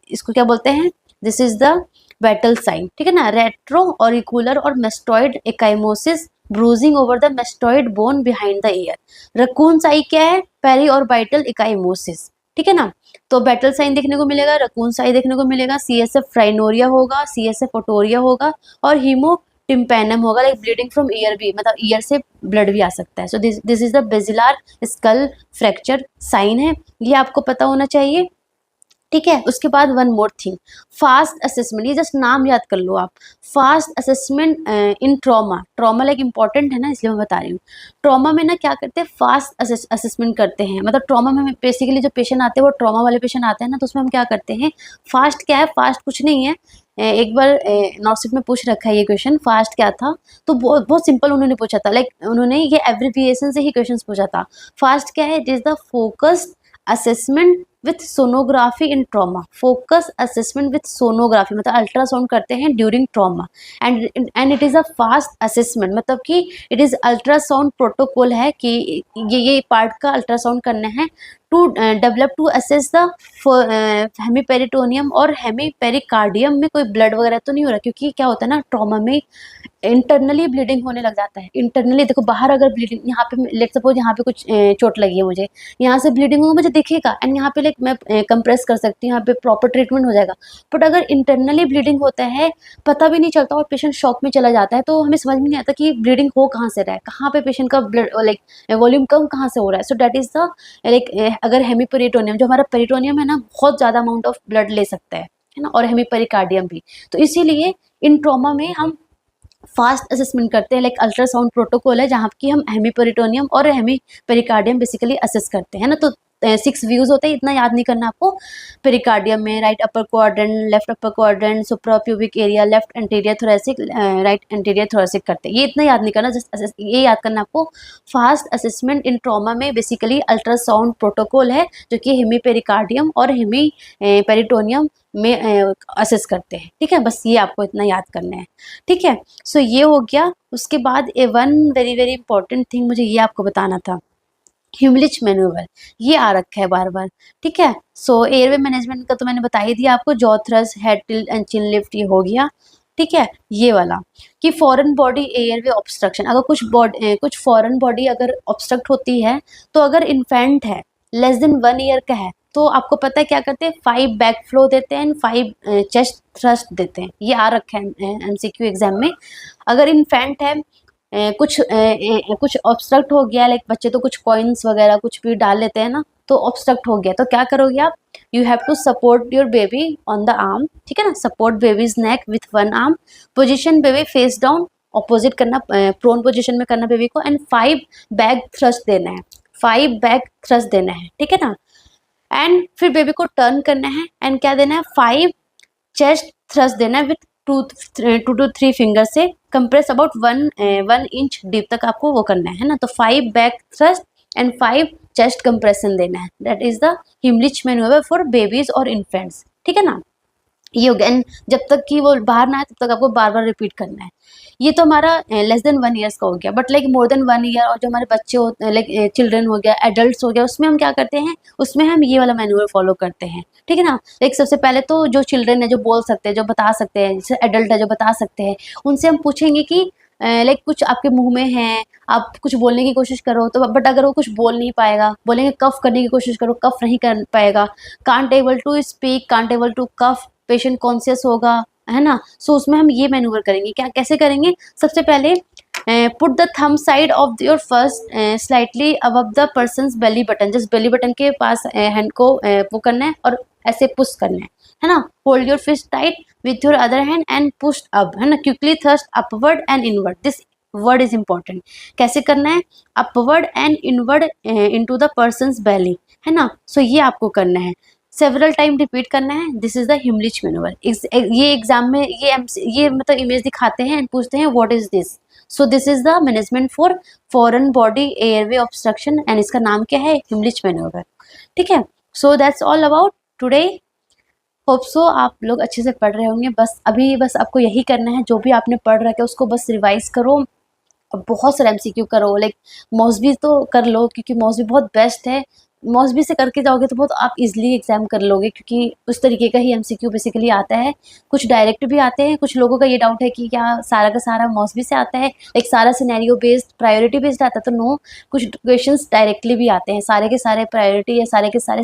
इसको क्या बोलते हैं, this is the Battle sign, ठीक है ना। रेट्रो ऑरिकुलर और mastoid ecchymosis, bruising over the mastoid bone behind the ear. Raccoons eye क्या है, पेरी ऑर्बिटल एकाइमोसिस, ठीक है ना। तो बेटल साइन देखने को मिलेगा, रकून साइन देखने को मिलेगा, CSF राइनोरिया होगा, CSF ओटोरिया होगा, और हीमो टिम्पैनम होगा, लाइक ब्लीडिंग फ्रॉम ईयर भी, मतलब ईयर से ब्लड भी आ सकता है। So this is the basilar skull fracture sign है, ये आपको पता होना चाहिए, ठीक है। उसके बाद one more thing, fast assessment, ये जस्ट नाम याद कर लो आप, fast assessment in trauma, trauma like important है ना, इसलिए मैं बता रही हूँ। ट्रॉमा में ना क्या करते हैं, फास्ट असेसमेंट करते हैं, मतलब ट्रॉमा में बेसिकली जो पेशेंट आते हैं वो ट्रॉमा वाले पेशेंट आते हैं ना, तो उसमें हम क्या करते हैं, फास्ट क्या है, फास्ट कुछ नहीं है, एक बार नॉर्सिट में पूछ रखा है ये क्वेश्चन, फास्ट क्या था, तो बहुत सिंपल उन्होंने पूछा था, लाइक उन्होंने ये एब्रिविएशन से ही क्वेश्चन पूछा था। फास्ट क्या है, it is the focused assessment with sonography in trauma, focus assessment with sonography मतलब अल्ट्रासाउंड करते हैं during trauma, and it is a fast assessment, मतलब कि इट इज़ अल्ट्रासाउंड प्रोटोकॉल है कि ये पार्ट का अल्ट्रासाउंड करना है to develop to assess the hemiperitoneum और हेमीपेरिकार्डियम में कोई ब्लड वगैरह तो नहीं हो रहा, क्योंकि क्या होता है ना ट्रॉमा में इंटरनली ब्लीडिंग होने लग जाता है। इंटरनली देखो बाहर अगर ब्लीडिंग, यहाँ पे लेट सपोज यहाँ पे कुछ चोट लगी है मुझे, यहाँ से ब्लीडिंग होगा मुझे दिखेगा एंड यहाँ पे लाइक मैं कंप्रेस कर सकती हूँ, यहाँ पे प्रॉपर ट्रीटमेंट हो जाएगा। बट अगर इंटरनली ब्लीडिंग होता है पता भी नहीं चलता और पेशेंट शॉक में चला जाता है, तो हमें समझ में नहीं आता कि ब्लीडिंग हो कहाँ से रहा है, कहाँ पे पेशेंट का ब्लड लाइक वॉल्यूम कम कहाँ से हो रहा है। सो दैट इज द लाइक अगर हेमीपेरिटोनियम जो हमारा पेरिटोनियम है ना बहुत ज़्यादा अमाउंट ऑफ ब्लड ले सकता है ना, और हेमीपेरिकार्डियम भी। तो इसीलिए इन ट्रॉमा में हम फास्ट असेसमेंट करते हैं, लाइक अल्ट्रासाउंड प्रोटोकॉल है जहाँ की हम हेमीपेरिटोनियम और हेमीपेरिकार्डियम बेसिकली असेस करते हैं ना। तो 6 व्यूज होते हैं, इतना याद नहीं करना आपको। पेरिकार्डियम में right upper quadrant, left upper quadrant, suprapubic area, left anterior thoracic, right anterior thoracic करते हैं, ये इतना याद नहीं करना, जस्ट ये याद करना आपको। फास्ट असेसमेंट इन ट्रॉमा में बेसिकली अल्ट्रासाउंड प्रोटोकॉल है जो कि हेमीपेरिकार्डियम और हेमीपेरिटोनियम में असेस करते हैं, ठीक है। बस ये आपको इतना याद करना है, ठीक है। सो ये हो गया। उसके बाद one very very important thing मुझे ये आपको बताना था, ह्यूमलिच मैन्यूवर, ये आ रखा है बार बार, ठीक है। सो एयरवे मैनेजमेंट का तो मैंने बता ही दिया आपको, jaw thrust, head tilt and chin lift, ये हो गया, ठीक है। ये वाला कि फॉरेन बॉडी एयरवे ऑब्स्ट्रक्शन, अगर कुछ फॉरेन बॉडी अगर ऑब्स्ट्रक्ट होती है, तो अगर इन्फेंट है लेस देन 1 ईयर का है, तो आपको पता है क्या करते हैं, 5 बैक फ्लो देते हैं एंड 5 चेस्ट थ्रस्ट देते हैं, ये आ रखा है एमसीक्यू एग्जाम में। अगर इन्फेंट है कुछ ऑब्स्ट्रक्ट हो गया, लाइक बच्चे तो कुछ कॉइन्स वगैरह कुछ भी डाल लेते हैं ना, तो ऑब्स्ट्रक्ट हो गया, तो क्या करोगे आप, you have to support your baby on the arm, ठीक है ना, support baby's neck with 1 arm, position baby face down, opposite करना, प्रोन पोजिशन में करना बेबी को, एंड 5 बैक थ्रस्ट देना है, 5 बैक थ्रस्ट देना है, ठीक है ना। एंड फिर बेबी को टर्न करना है एंड क्या देना है, 5 चेस्ट थ्रस्ट देना है विथ 2 to 3 फिंगर से, कंप्रेस अबाउट 1 इंच डीप तक आपको वो करना है ना। तो 5 back thrust and 5 chest compression देना है, that is the Heimlich manoeuvre for babies और इन्फेंट्स, ठीक है ना। ये हो गया, एंड जब तक कि वो बाहर ना आए तब तक आपको बार बार रिपीट करना है। ये तो हमारा लेस देन 1 ईयर्स का हो गया, but like more than 1 year और जो हमारे बच्चे होते हैं, लाइक चिल्ड्रन हो गया, एडल्ट हो गया, उसमें हम क्या करते हैं, उसमें हम ये वाला मैनुअल फॉलो करते हैं, ठीक है ना। लाइक सबसे पहले तो जो चिल्ड्रन है जो बोल सकते हैं, जो बता सकते हैं, जैसे एडल्ट है जो बता सकते हैं, उनसे हम पूछेंगे कि लाइक कुछ आपके मुंह में है, आप कुछ बोलने की कोशिश करो, तो बट अगर वो कुछ बोल नहीं पाएगा, बोलेंगे कफ करने की कोशिश करो, कफ नहीं कर पाएगा, can't able to speak, can't able to cough, patient conscious होगा, है ना। सो उसमें हम ये मैनूवर करेंगे, क्या कैसे करेंगे, सबसे पहले put the thumb side of your first slightly above the person's belly button, just belly button के पास हैंड को वो करना है और ऐसे पुश करना है ना। Hold your fist tight with your other hand and push up, है ना। Quickly thrust upward and inward, this word is important, कैसे करना है, upward and inward into the person's belly, है ना। सो ये आपको करना है, सेवरल टाइम रिपीट करना है, this is the Heimlich manoeuvre. ये एग्जाम में ये मतलब इमेज दिखाते हैं एंड पूछते हैं what is this, so this is the management for foreign body airway obstruction and इसका नाम क्या है, ह्यूमलिच मैन्यूवर, ठीक है। So that's all about today, hope so आप लोग अच्छे से पढ़ रहे होंगे। बस आपको यही करना है, जो भी आपने पढ़ रखा है उसको बस रिवाइज करो और बहुत सारे एमसीक्यू करो, लाइक मौसबी तो कर लो क्योंकि मौसबी बहुत बेस्ट है, मौसबी से करके जाओगे तो बहुत आप इजीली एग्जाम कर लोगे, क्योंकि उस तरीके का ही एमसीक्यू बेसिकली आता है। कुछ डायरेक्ट भी आते हैं, कुछ लोगों का ये डाउट है कि क्या सारा का सारा मौसबी से आता है, लाइक सारा सिनेरियो बेस्ड प्रायोरिटी बेस्ड आता है, तो नो, कुछ क्वेश्चंस डायरेक्टली भी आते हैं, सारे के सारे प्रायोरिटी या सारे के सारे